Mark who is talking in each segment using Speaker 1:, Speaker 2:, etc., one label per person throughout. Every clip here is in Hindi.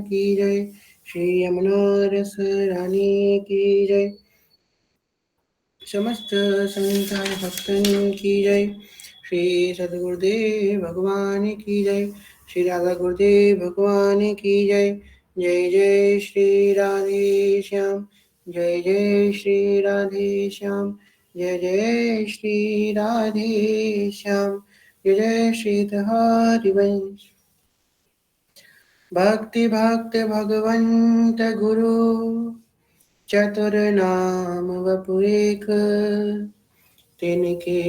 Speaker 1: की जय। श्री यमुना रस रानी की जय। समस्त संसार भक्तन की जय। श्री सद्गुरुदेव भगवान की जय। श्री राधा गुरुदेव भगवान की जय। जय जय श्री राधे श्याम। जय जय श्री राधे श्याम। जय जय श्री राधे श्याम। जय जय श्री हरिवंश। भक्ति भक्त भगवंत गुरु चतुर नाम वपु एक। तिनके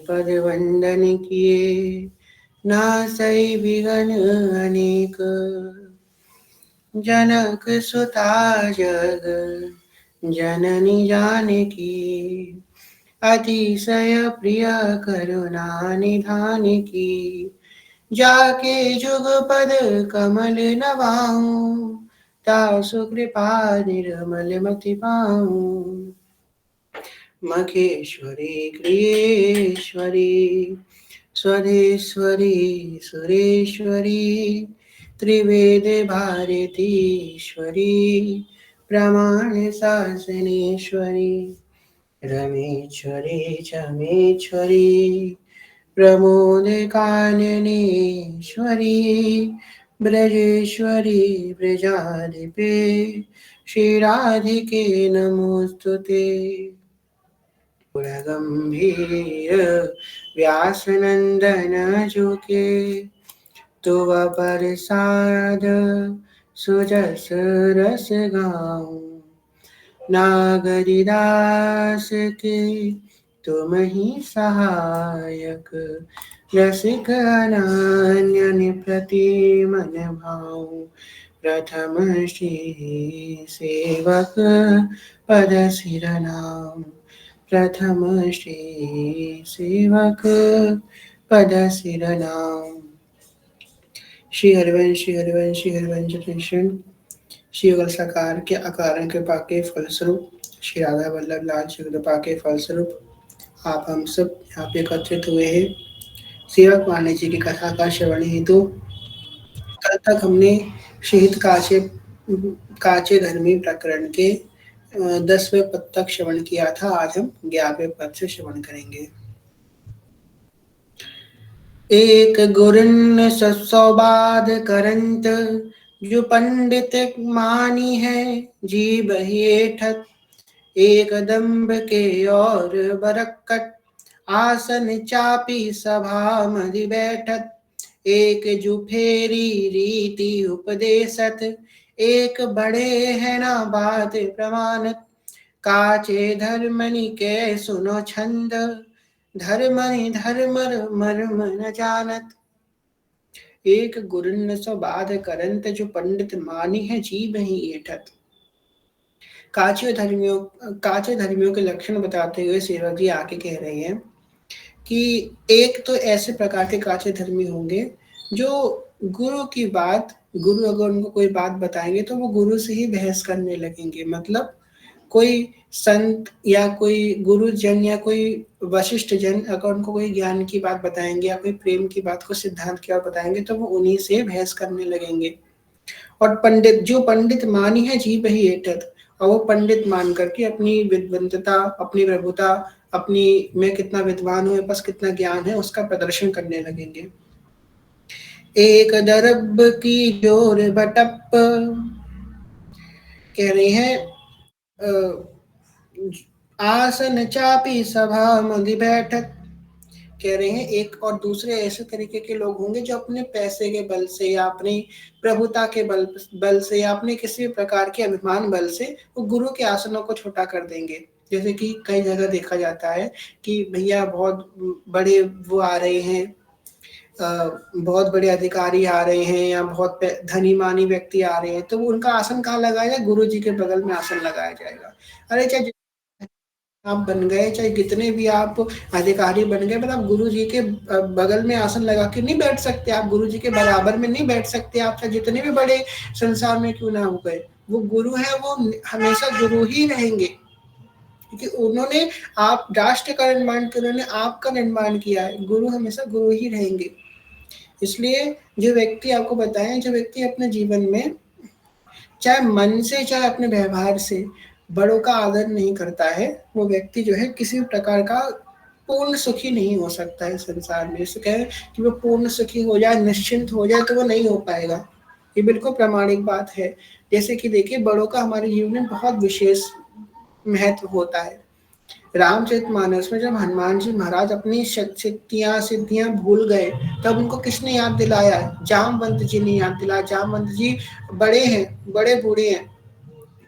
Speaker 1: पद वंदन किए नासई विघ्न अनेक। जनक सुता जग जननी जानकी अतिशय प्रिय करुणा निधान की। जाके जुग पद कमल नवाऊं तासु कृपा निर्मल मति पाऊं। मखेश्वरी क्रियेश्वरी स्वधेश्वरी सुरेश्वरी त्रिवेद भारतीश्वरी प्रमाण शासनेश्वरी रमेश्वरी चमेश्वरी प्रमोद काननेश्वरी ब्रजेश्वरी ब्रजाधिपे श्रीराधिके नमोस्तुते। गंभीर व्यासनंदन जुके तुव प्रसाद सुजस रस गाऊं। नागरिदास के तुम ही सहायक रसिक अनन्य प्रति मन भाऊं। प्रथम श्री सेवक पद सिर नाम। प्रथम श्री सेवक पद सिर नाम। श्री हरिवंश श्री हरिवंश श्री हरिवंश कृष्ण श्री युगल साकार के अकारण कृपा के फलस्वरूप श्री राधा वल्लभ लाल श्री कृपा के फलस्वरूप आप हम सब यहाँ पे एकत्रित हुए हैं सेवक वाणी जी की कथा का श्रवण हेतु। कल तक हमने शहीद काचे काचे धर्मी प्रकरण के 10वें पद तक श्रवण किया था। आज हम 11वें पद से श्रवण करेंगे। एक गुरुन सौबाद करंत जो पंडित मानी है जीव हेठत। एक दम्भ के और बरकत आसन चापी सभा मधि बैठत। एक जुफेरी रीति उपदेशत एक बड़े है ना बात प्रमाणत। काचे धर्मनि के सुनो छंद धर्मनि धर्मर मर्म न जानत। एक गुरुन सो बाध करंत जो पंडित मानी है जीव ही एठत। काचे धर्मियों के लक्षण बताते हुए सेवक जी आके कह रहे हैं कि एक तो ऐसे प्रकार के काचे धर्मी होंगे जो गुरु की बात, गुरु अगर उनको कोई बात बताएंगे तो वो गुरु से ही बहस करने लगेंगे। मतलब कोई संत या कोई गुरुजन या कोई वशिष्ठ जन अगर उनको कोई ज्ञान की बात बताएंगे या कोई प्रेम की बात को सिद्धांत की बात बताएंगे तो वो उन्हीं से बहस करने लगेंगे। और पंडित जो पंडित मानी है जीव ही एठत, और वो पंडित मान करके अपनी विद्वंतता अपनी प्रभुता अपनी मैं कितना विद्वान हूँ, पास कितना ज्ञान है उसका प्रदर्शन करने लगेंगे। एक दरब की जोर बटप कह रहे हैं आसन चापी सभा मधि बैठक। कह रहे हैं एक और दूसरे ऐसे तरीके के लोग होंगे जो अपने पैसे के बल से या अपनी प्रभुता के बल से या अपने किसी प्रकार के अभिमान बल से वो गुरु के आसनों को छोटा कर देंगे। जैसे कि कई जगह देखा जाता है कि भैया बहुत बड़े वो आ रहे हैं, बहुत बड़े अधिकारी आ रहे हैं या बहुत धनी मानी व्यक्ति आ रहे हैं तो उनका आसन कहाँ लगाया जाए? गुरु जी के बगल में आसन लगाया जाएगा। अरे चाहे आप बन गए चाहे कितने भी आप अधिकारी बन गए, पर आप गुरु जी के बगल में आसन लगा के नहीं बैठ सकते। आप गुरु जी के बराबर में नहीं बैठ सकते। आप चाहे जितने भी बड़े संसार में क्यों ना हो गए, वो गुरु है, वो हमेशा गुरु ही रहेंगे क्योंकि उन्होंने आप राष्ट्र का निर्माण किया, उन्होंने आपका निर्माण किया है। गुरु हमेशा गुरु ही रहेंगे। इसलिए जो व्यक्ति आपको बताएं, जो व्यक्ति अपने जीवन में चाहे मन से चाहे अपने व्यवहार से बड़ों का आदर नहीं करता है, वो व्यक्ति जो है किसी भी प्रकार का पूर्ण सुखी नहीं हो सकता है संसार में। इसे कहें कि वो पूर्ण सुखी हो जाए, निश्चिंत हो जाए, तो वो नहीं हो पाएगा। ये बिल्कुल प्रामाणिक बात है। जैसे कि देखिए, बड़ों का हमारे जीवन में बहुत विशेष महत्व होता है। रामचरितमानस में जब हनुमान जी महाराज अपनी शक्तियां सिद्धियां भूल गए, तब उनको किसने याद दिलाया? जामवंत जी ने याद दिलाया। जामवंत जी बड़े हैं, बड़े बूढ़े हैं,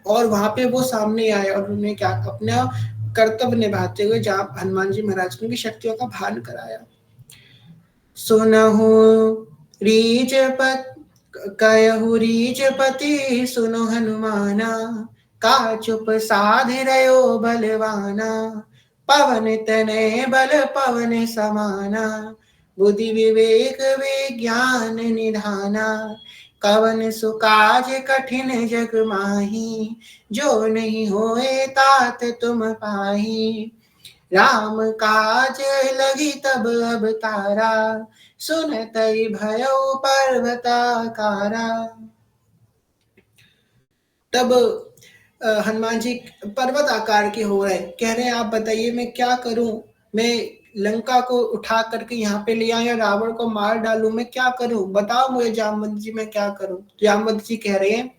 Speaker 1: और वहां पे वो सामने आए और उन्होंने क्या अपना कर्तव्य निभाते हुए हनुमान जी महाराज को उनकी शक्तियों का भान कराया। सुनहु रीच पत कहु रीच पति सुनो हनुमाना, का चुप साध रयो बलवाना, पवन तनय बल पवन समाना, बुद्धि विवेक विज्ञान निधाना, कवन सुकाज कठिन जग माही, जो नहीं होए तात तुम पाही, राम काज लगी तब अब तारा, सुनतई भयो पर्वताकारा। तब हनुमान जी पर्वत आकार के हो रहे, कह रहे हैं आप बताइए मैं क्या करूं, मैं लंका को उठा करके यहाँ पे ले आऊं या रावण को मार डालूं, मैं क्या करूं, बताओ मुझे जामवंत जी मैं क्या करूं। जामवंत जी कह रहे हैं,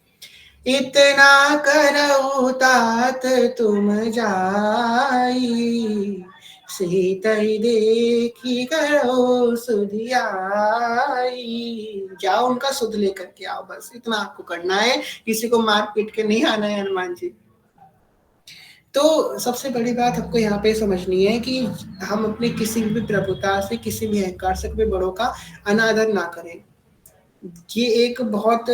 Speaker 1: इतना करो तात तुम जाई, सीतई देखी करो सुधियाई। जाओ उनका सुध लेकर के आओ, बस इतना आपको करना है, किसी को मार पीट के नहीं आना है हनुमान जी। तो सबसे बड़ी बात हमको यहाँ पे समझनी है कि हम अपने किसी भी प्रभुता से, किसी भी अहंकार से कभी बड़ों का अनादर ना करें। ये एक बहुत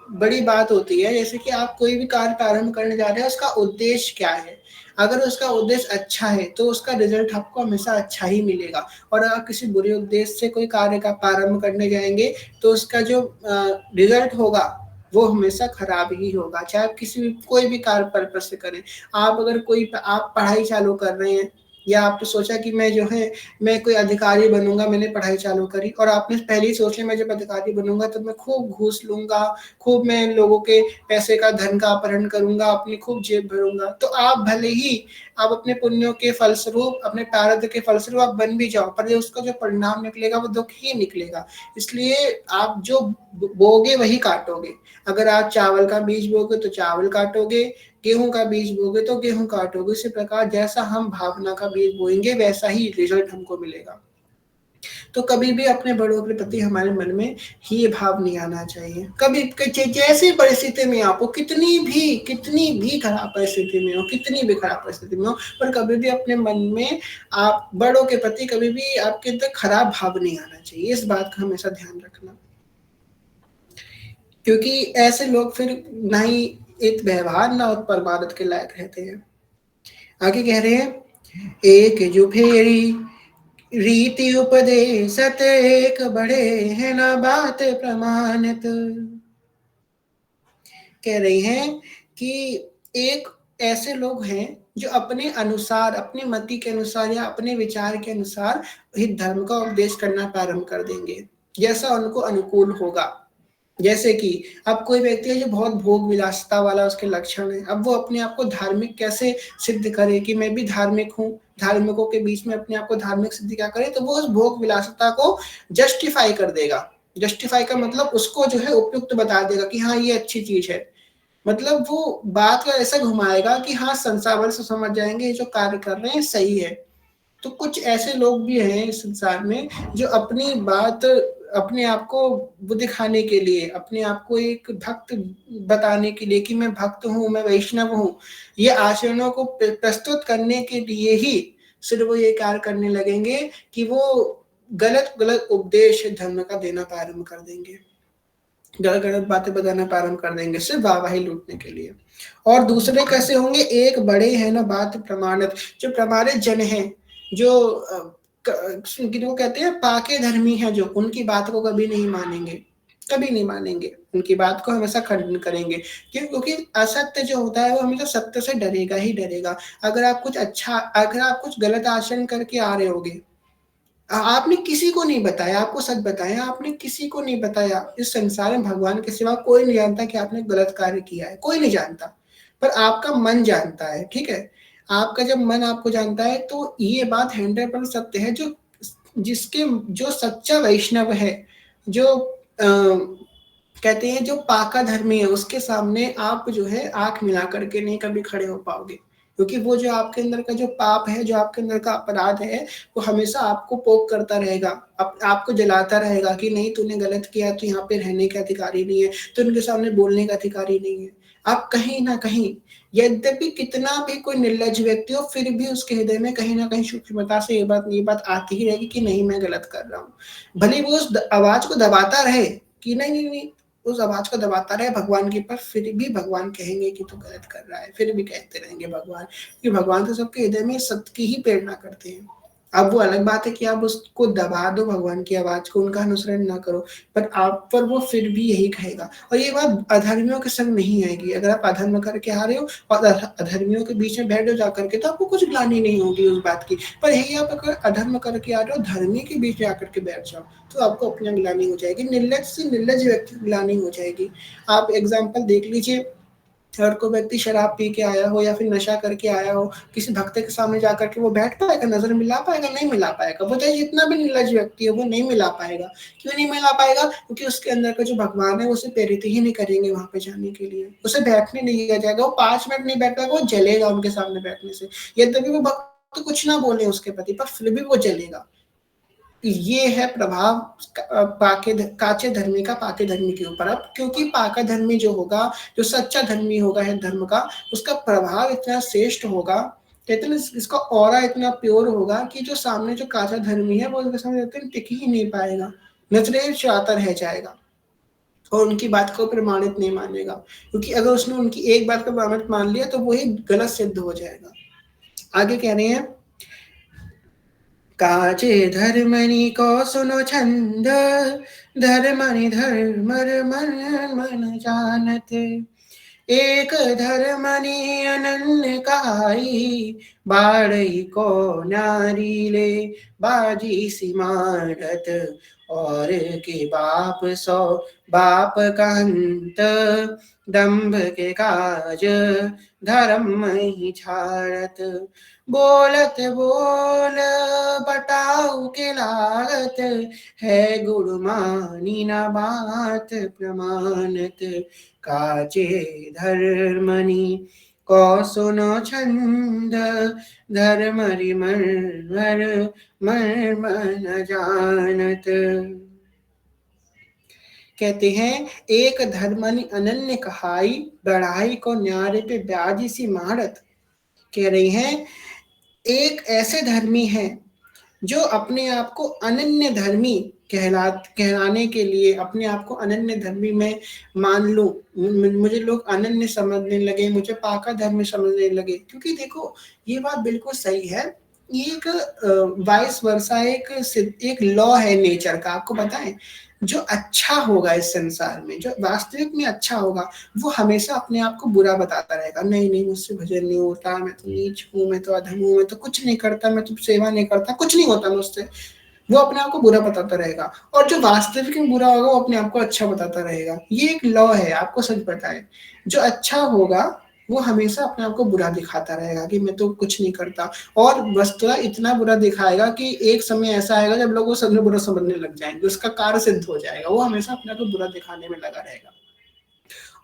Speaker 1: बड़ी बात होती है। जैसे कि आप कोई भी कार्य प्रारंभ करने जा रहे हैं, उसका उद्देश्य क्या है? अगर उसका उद्देश्य अच्छा है तो उसका रिजल्ट आपको हमेशा अच्छा ही मिलेगा, और अगर किसी बुरे उद्देश्य से कोई कार्य का प्रारंभ करने जाएंगे तो उसका जो रिजल्ट होगा वो हमेशा खराब ही होगा, चाहे आप किसी भी कोई भी कार्य पर्पस से करें। आप अगर आप पढ़ाई चालू कर रहे हैं, या आपने सोचा कि मैं जो है मैं कोई अधिकारी बनूंगा, मैंने पढ़ाई चालू करी और आपने पहले ही सोच लिया मैं जब अधिकारी बनूंगा तो मैं खूब घूस लूंगा, खूब मैं लोगों के पैसे का धन का अपहरण करूंगा, अपनी खूब जेब भरूंगा, तो आप भले ही आप अपने पुण्यों के फलस्वरूप, अपने प्रारब्ध के फलस्वरूप आप बन भी जाओ, पर उसका जो परिणाम निकलेगा वो दुख ही निकलेगा। इसलिए आप जो बोगे वही काटोगे। अगर आप चावल का बीज बोगे तो चावल काटोगे, गेहूं का बीज बोगे तो गेहूं काटोगे। इसी प्रकार जैसा हम भावना का बीज बोएंगे वैसा ही रिजल्ट हमको मिलेगा। तो कभी भी अपने बड़ों के प्रति हमारे मन में ही भाव नहीं आना चाहिए। कभी जैसी परिस्थिति में आप हो, कितनी भी खराब परिस्थिति में हो, कितनी भी खराब परिस्थिति में हो, पर कभी भी अपने मन में आप बड़ों के प्रति कभी भी आपके अंदर खराब भाव नहीं आना चाहिए। इस बात का हमेशा ध्यान रखना, क्योंकि ऐसे लोग फिर ना ही एक व्यवहार ना और परमानंद के लायक रहते हैं। आगे कह रहे हैं, एक जो फेरी रीति उपदेशत, एक बड़े है ना बात प्रमाणित। कह रही हैं कि एक ऐसे लोग हैं जो अपने अनुसार, अपनी मति के अनुसार या अपने विचार के अनुसार ही धर्म का उपदेश करना प्रारंभ कर देंगे, जैसा उनको अनुकूल होगा। जैसे कि अब कोई व्यक्ति है जो बहुत भोग विलासिता वाला उसके लक्षण है, अब वो अपने आप को धार्मिक कैसे सिद्ध करे कि मैं भी धार्मिक हूँ, धार्मिकों के बीच में अपने आप को धार्मिक सिद्ध क्या करे, तो वो उस भोग विलासिता को जस्टिफाई कर देगा। जस्टिफाई का मतलब उसको जो है उपयुक्त बता देगा कि हाँ ये अच्छी चीज है। मतलब वो बात को ऐसा घुमाएगा कि हाँ संसार वाले सब समझ जाएंगे ये जो कार्य कर रहे हैं सही है। तो कुछ ऐसे लोग भी हैं इस संसार में जो अपनी बात, अपने आप को वो दिखाने के लिए, अपने आप को एक भक्त बताने के लिए कि मैं भक्त हूँ, मैं वैष्णव हूँ, ये आचरणों को प्रस्तुत करने के लिए ही सिर्फ वो ये कार्य करने लगेंगे कि वो गलत गलत उपदेश धर्म का देना प्रारंभ कर देंगे, गलत गलत बातें बताना प्रारंभ कर देंगे सिर्फ वाहवाही लूटने के लिए। और दूसरे कैसे होंगे, एक बड़े हैं ना बात प्रमाणित, जो प्रमाणित जन हैं, जो वो कहते हैं पाके धर्मी है, जो उनकी बात को कभी नहीं मानेंगे, कभी नहीं मानेंगे, उनकी बात को हमेशा खंडन करेंगे। क्यों? क्योंकि असत्य जो होता है वो हमेशा सत्य से डरेगा ही डरेगा। अगर आप कुछ गलत आचरण करके आ रहे होगे आपने किसी को नहीं बताया, आपको सच बताया, आपने किसी को नहीं बताया। इस संसार में भगवान के सिवा कोई नहीं जानता कि आपने गलत कार्य किया है, कोई नहीं जानता, पर आपका मन जानता है। ठीक है, आपका जब मन आपको जानता है तो ये बात 100% सत्य है। जो सच्चा वैष्णव है, जो कहते हैं जो पाका धर्मी है, उसके सामने आप जो है आंख मिला करके नहीं कभी खड़े हो पाओगे, क्योंकि वो जो आपके अंदर का जो पाप है, जो आपके अंदर का अपराध है, वो हमेशा आपको पोक करता रहेगा, आपको जलाता रहेगा कि नहीं तूने गलत किया, तो यहाँ पे रहने का अधिकारी नहीं है, तो उनके सामने बोलने का अधिकारी नहीं है। आप कहीं ना कहीं, यद्यपि कितना भी कोई निर्लज व्यक्ति हो, फिर भी उसके हृदय में कहीं ना कहीं सूक्ष्मता से ये बात आती ही रहेगी कि नहीं मैं गलत कर रहा हूँ। भले वो उस आवाज को दबाता रहे कि नहीं नहीं नहीं, उस आवाज को दबाता रहे भगवान के, पर फिर भी भगवान कहेंगे कि तू गलत कर रहा है, फिर भी कहते रहेंगे भगवान, कि भगवान तो सबके हृदय में सत्य की ही प्रेरणा करते हैं। अब वो अलग बात है कि आप उसको दबा दो भगवान की आवाज को, उनका अनुसरण ना करो, पर आप पर वो फिर भी यही कहेगा। और ये बात अधर्मियों के संग नहीं आएगी। अगर आप अधर्म करके आ रहे हो और अधर्मियों के बीच में बैठ जाओ जाकर के, तो आपको कुछ ग्लानि नहीं होगी उस बात की। पर यही आप अगर अधर्म करके आ रहे हो, धर्मी के बीच में आकर के बैठ जाओ, तो आपको अपनी ग्लानि हो जाएगी। निर्लज से निर्लज व्यक्ति की ग्लानि हो जाएगी। आप एग्जाम्पल देख लीजिए, अगर कोई व्यक्ति शराब पी के आया हो या फिर नशा करके आया हो, किसी भक्त के सामने जाकर के वो बैठ पाएगा, नजर मिला पाएगा? नहीं मिला पाएगा। वो चाहे जितना भी निर्लज व्यक्ति है, वो नहीं मिला पाएगा। क्यों नहीं मिला पाएगा? क्योंकि उसके अंदर का जो भगवान है, उसे प्रेरित ही नहीं करेंगे वहां पे जाने के लिए, उसे बैठने नहीं दिया जाएगा। वो 5 मिनट नहीं बैठ पाएगा, वो जलेगा उनके सामने बैठने से। यद्यपि वो भक्त तो कुछ ना बोले उसके प्रति, पर फिर भी वो जलेगा। ये है प्रभाव काचे धर्मी का पाके धर्मी के ऊपर। अब क्योंकि पाका धर्मी जो होगा, जो सच्चा धर्मी होगा है धर्म का, उसका प्रभाव इतना श्रेष्ठ होगा, कहते हैं इसका ऑरा इतना प्योर होगा कि जो सामने जो काचा धर्मी है, वो उसके सामने टिक ही नहीं पाएगा, नजरें चाहता रह जाएगा और उनकी बात को प्रमाणित नहीं मानेगा। क्योंकि अगर उसने उनकी एक बात को प्रमाणित मान लिया, तो वही गलत सिद्ध हो जाएगा। आगे कह रहे हैं, काचे धर्मनि को सुनो छंद, धर्मनि धर्मर मन मन जानत, एक धर्मनि अनन्य काई, बाड़ई को नारी ले बाजी सी मारत, और के बाप सो बाप कंत, दंभ के काज धर्म ही छाड़त, बोलत बोल बटाऊ के लागत, है गुरु मानी न बात प्रमाणत, काचे धर्मनि को सुनो छंद, धर्मरि मर मन जानत। कहते हैं, एक धर्मनि अनन्य कहाई, बढ़ाई को न्यारे पे ब्याजी सी मारत। कह रही हैं, एक ऐसे धर्मी है जो अपने आप को अनन्य धर्मी कहलाने के लिए, अपने आप को अनन्य धर्मी में मान लो, मुझे लोग अनन्य समझने लगे, मुझे पाका धर्मी समझने लगे। क्योंकि देखो, ये बात बिल्कुल सही है। ये एक वाइस वर्सा, एक लॉ है नेचर का। आपको बताएं, जो अच्छा होगा इस संसार में, जो वास्तविक में अच्छा होगा, वो हमेशा अपने आप को बुरा बताता रहेगा। नहीं नहीं, मुझसे भजन नहीं होता, मैं तो नीच हूँ, मैं तो अधम हूँ, मैं तो कुछ नहीं करता, मैं तो सेवा नहीं करता, कुछ नहीं होता मुझसे। वो अपने आप को बुरा बताता रहेगा। और जो वास्तविक में बुरा होगा, वो अपने आप को अच्छा बताता रहेगा। ये एक लॉ है, आपको सच बताए। जो अच्छा होगा, वो हमेशा अपने आप को बुरा दिखाता रहेगा कि मैं तो कुछ नहीं करता। और वस्तुतः इतना बुरा दिखाएगा कि एक समय ऐसा आएगा जब लोग वो सच में बुरा समझने लग जाएंगे, उसका कार्य सिद्ध हो जाएगा। वो हमेशा अपने आप को बुरा दिखाने में लगा रहेगा।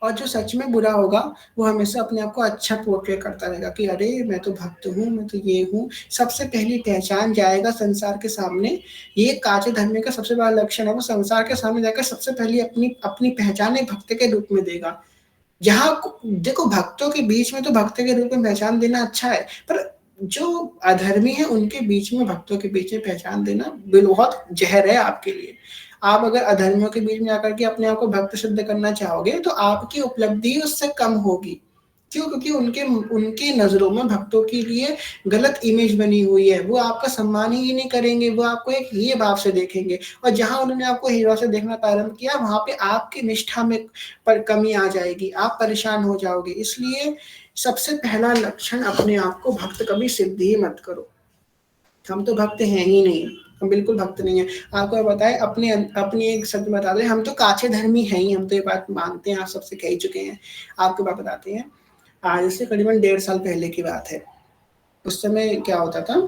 Speaker 1: और जो सच में बुरा होगा, वो हमेशा अपने आप को अच्छा पोर्ट्रे करता रहेगा कि अरे मैं तो भक्त हूँ, मैं तो ये हूँ। सबसे पहली पहचान जाएगा संसार के सामने। ये काचे धर्म का सबसे बड़ा लक्षण है, वो संसार के सामने जाकर सबसे पहले अपनी अपनी पहचान एक भक्त के रूप में देगा। जहाँ देखो, भक्तों के बीच में तो भक्त के रूप में पहचान देना अच्छा है, पर जो अधर्मी है उनके बीच में, भक्तों के बीच में पहचान देना बहुत जहर है आपके लिए। आप अगर अधर्मियों के बीच में आकर के अपने आप को भक्त सिद्ध करना चाहोगे, तो आपकी उपलब्धि उससे कम होगी। क्यों? क्योंकि उनके उनकी नजरों में भक्तों के लिए गलत इमेज बनी हुई है। वो आपका सम्मान ही नहीं करेंगे, वो आपको एक हीरे भाव से देखेंगे। और जहां उन्होंने आपको हीरो से देखना प्रारंभ किया, वहां पे आपकी निष्ठा में पर कमी आ जाएगी, आप परेशान हो जाओगे। इसलिए सबसे पहला लक्षण, अपने आप को भक्त कभी सिद्ध ही मत करो। हम तो भक्त हैं ही नहीं, हम बिल्कुल भक्त नहीं है। आपको बताए अपनी एक सत्य बता दें, हम तो काचे धर्मी हैं ही, हम तो ये बात मानते हैं, आप सबसे कह ही चुके हैं। आपको बात बताते हैं, आज से करीबन 1.5 साल पहले की बात है। उस समय क्या होता था,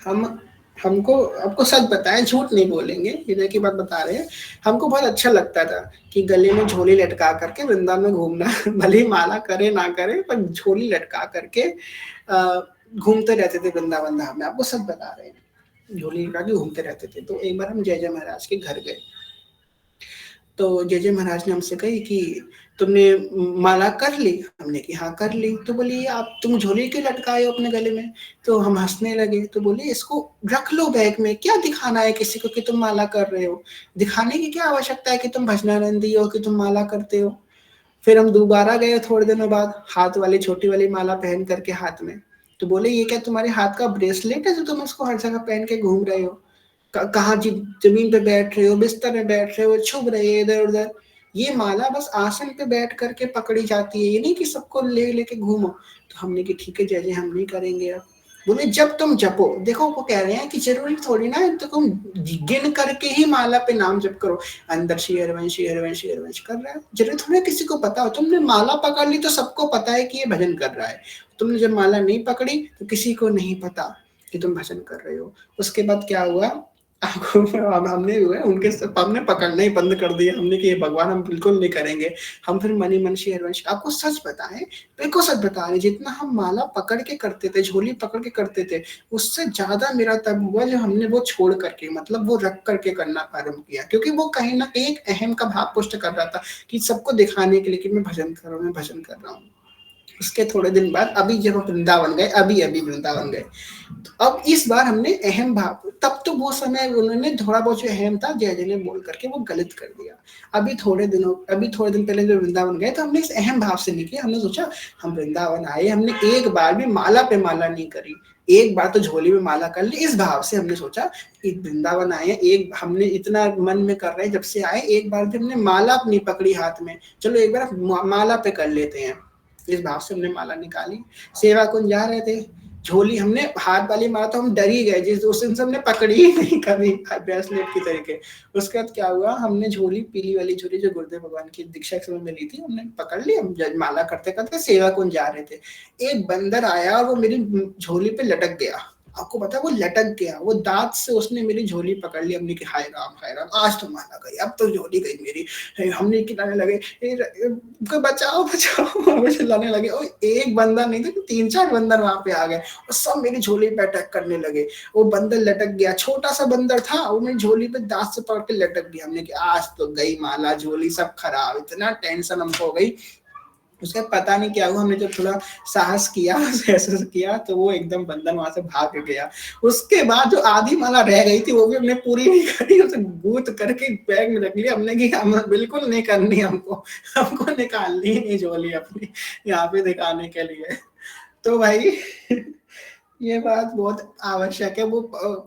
Speaker 1: हम हमको आपको सच बताएं, झूठ नहीं बोलेंगे, हृदय की बात बता रहे हैं। हमको बहुत अच्छा लगता था कि गले में झोली लटका करके वृंदावन में घूमना भले ही माला करे ना करे, पर झोली लटका करके घूमते रहते थे वृंदावन धाम में। आपको सच बता रहे हैं, झोली लटका के घूमते रहते थे। तो एक बार हम जय जय महाराज के घर गए, तो जय जय महाराज ने हमसे कही कि तुमने माला कर ली? हमने कि हाँ कर ली। तो बोली आप तुम झोली क्यों लटकाए हो अपने गले में? तो हम हंसने लगे। तो बोली इसको रख लो बैग में, क्या दिखाना है किसी को कि तुम माला कर रहे हो? दिखाने की क्या आवश्यकता है कि तुम भजनानंदी हो, कि तुम माला करते हो? फिर हम दोबारा गए थोड़े दिनों बाद, हाथ वाली छोटी वाली माला पहन करके हाथ में। तो बोले ये क्या तुम्हारे हाथ का ब्रेसलेट है जो तुम उसको हर जगह पहन के घूम रहे हो? कहाँ जमीन पे बैठ रहे हो, बिस्तर में बैठ रहे हो, छुप रहे हो इधर उधर? ये माला बस आसन पे बैठ करके पकड़ी जाती है, ये नहीं कि सबको ले लेके घूमो। तो हमने कि ठीक है जय जय, हम नहीं करेंगे अब। बोले जब तुम जपो, देखो वो कह रहे हैं कि जरूरी थोड़ी ना है तो तुम गिन करके ही माला पे नाम जप करो। अंदर श्री हरिवंश श्री हरिवंश श्री हरिवंश कर रहा है, जरूरी थोड़ी ना किसी को पता हो। तुमने माला पकड़ ली तो सबको पता है कि ये भजन कर रहा है। तुमने जब माला नहीं पकड़ी तो किसी को नहीं पता कि तुम भजन कर रहे हो। उसके बाद क्या हुआ, हमने हुए उनके हमने पकड़ना ही बंद कर दिया। हमने कि भगवान हम बिल्कुल नहीं करेंगे। हम फिर मनी मन श्री हरिवंश, आपको सच बताएं, बिल्कुल सच बता रहे, जितना हम माला पकड़ के करते थे, झोली पकड़ के करते थे, उससे ज्यादा मेरा तब हुआ जो हमने वो छोड़ करके, मतलब वो रख करके करना प्रारंभ किया। क्योंकि वो कहीं ना एक अहम का भाव पुष्ट कर रहा था कि सबको दिखाने के लिए कि मैं भजन कर रहा हूँ, मैं भजन कर रहा हूँ। उसके थोड़े दिन बाद अभी जब हम वृंदावन गए, अभी वृंदावन गए, तो अब इस बार हमने अहम भाव, तब तो वो समय उन्होंने थोड़ा बहुत जो अहम था जय जय ने बोल करके वो गलत कर दिया। अभी थोड़े दिन पहले जब वृंदावन गए तो हमने इस अहम भाव से नहीं किया। हमने सोचा हम वृंदावन आए, हमने एक बार भी माला पे माला नहीं करी, एक बार तो झोली में माला कर ली। इस भाव से हमने सोचा कि वृंदावन आए, एक हमने इतना मन में कर रहे हैं जब से आए, एक बार भी हमने माला अपनी पकड़ी हाथ में, चलो एक बार माला पे कर लेते हैं। इस भाव से हमने माला निकाली, सेवा कुंज जा रहे थे, झोली हमने हाथ वाली माला तो हम डर ही गए, जिस उस दिन से हमने पकड़ी ही नहीं कभी ब्रेसलेट की तरीके। उसके बाद क्या हुआ, हमने झोली, पीली वाली झोली जो गुरुदेव भगवान की दीक्षा के समय मिली थी, हमने पकड़ ली। हम माला करते करते सेवा कुंज जा रहे थे, एक बंदर आया और वो मेरी झोली पे लटक गया। आपको पता है वो लटक गया, वो दांत से उसने मेरी झोली पकड़ ली। हमने कि हाय राम आज तो माला गई, अब तो झोली गई मेरी। हमने चिल्लाने लगे बचाओ बचाओ चिल्लाने लगे। और एक बंदा नहीं था, 3-4 बंदर वहां पे आ गए और सब मेरी झोली पे अटैक करने लगे। वो बंदर लटक गया, छोटा सा बंदर था, वो मेरी झोली पे दांत से पकड़ के लटक गया। हमने कि आज तो गई माला, झोली सब खराब। इतना टेंशन हमको हो गई। उसका पता नहीं क्या हुआ, हमने जब थोड़ा साहस किया, ऐसे किया, तो वो एकदम बंधन वहां से भाग गया। उसके बाद जो आधी माला रह गई थी वो भी हमने पूरी नहीं करी, उसे गूंथ करके बैग में रख लिया। हमने कि हम बिल्कुल नहीं करनी, हमको निकालनी नहीं झोली अपनी यहाँ पे दिखाने के लिए। तो भाई ये बात बहुत आवश्यक है। वो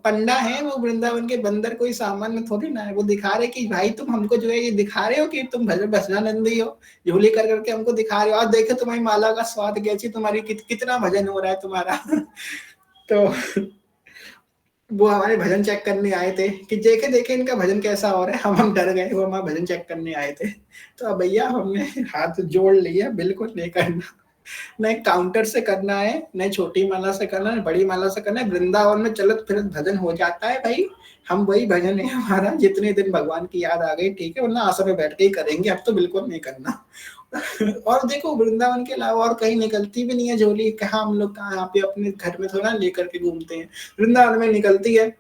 Speaker 1: पंडा है, वो वृंदावन के बंदर कोई सामान्य थोड़ी ना है। वो दिखा रहे कि भाई तुम हमको जो है ये दिखा रहे हो कि तुम भजनानंदी हो, झोली कर करके हमको दिखा रहे हो, और देखो तुम्हारी माला का स्वाद कैसी, तुम्हारी कितना भजन हो रहा है तुम्हारा। तो वो हमारे भजन चेक करने आए थे कि देखे देखे इनका भजन कैसा हो रहा है। हम डर गए, वो हमारा भजन चेक करने आए थे। तो अब भैया हमने हाथ जोड़ लिया, बिल्कुल नहीं करना, न काउंटर से करना है, न छोटी माला से करना है, बड़ी माला से करना है। वृंदावन में चलत फिरत भजन हो जाता है भाई। हम वही भजन है हमारा, जितने दिन भगवान की याद आ गई ठीक है, वरना आसन में बैठ के ही करेंगे, अब तो बिल्कुल नहीं करना। और देखो वृंदावन के अलावा और कहीं निकलती भी नहीं है झोली। कहाँ हम लोग कहाँ यहाँ पे अपने घर में थोड़ा लेकर के घूमते हैं, वृंदावन में निकलती है।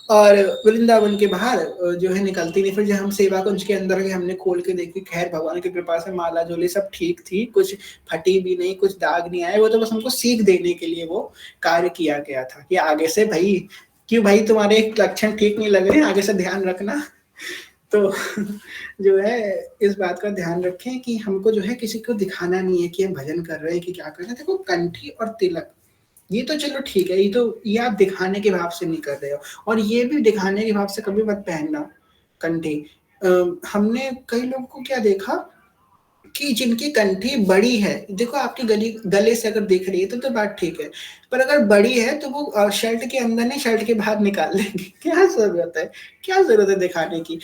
Speaker 1: और वृंदावन के बाहर जो है निकलती नहीं। फिर जब हम सेवा कुंज के अंदर गए, हमने खोल के देखी, खैर भगवान की कृपा से माला झोली सब ठीक थी, कुछ फटी भी नहीं, कुछ दाग नहीं आए। वो तो बस हमको सीख देने के लिए वो कार्य किया गया था कि आगे से भाई, क्यों भाई तुम्हारे लक्षण ठीक नहीं लग रहे, आगे से ध्यान रखना। तो जो है इस बात का ध्यान रखें कि हमको जो है किसी को दिखाना नहीं है कि हम भजन कर रहे हैं कि क्या कर रहे हैं। देखो कंठी और तिलक ये तो चलो ठीक है, ये आप दिखाने के भाव से नहीं कर रहे हो, और ये भी दिखाने के भाव से कभी मत पहनना कंठी। हमने कई लोगों को क्या देखा कि जिनकी कंठी बड़ी है, देखो आपकी गले से अगर दिख रही है तो बात ठीक है, पर अगर बड़ी है तो वो शर्ट के अंदर नहीं शर्ट के बाहर निकाल लेंगे। क्या ज़रूरत है? क्या ज़रूरत है दिखाने की?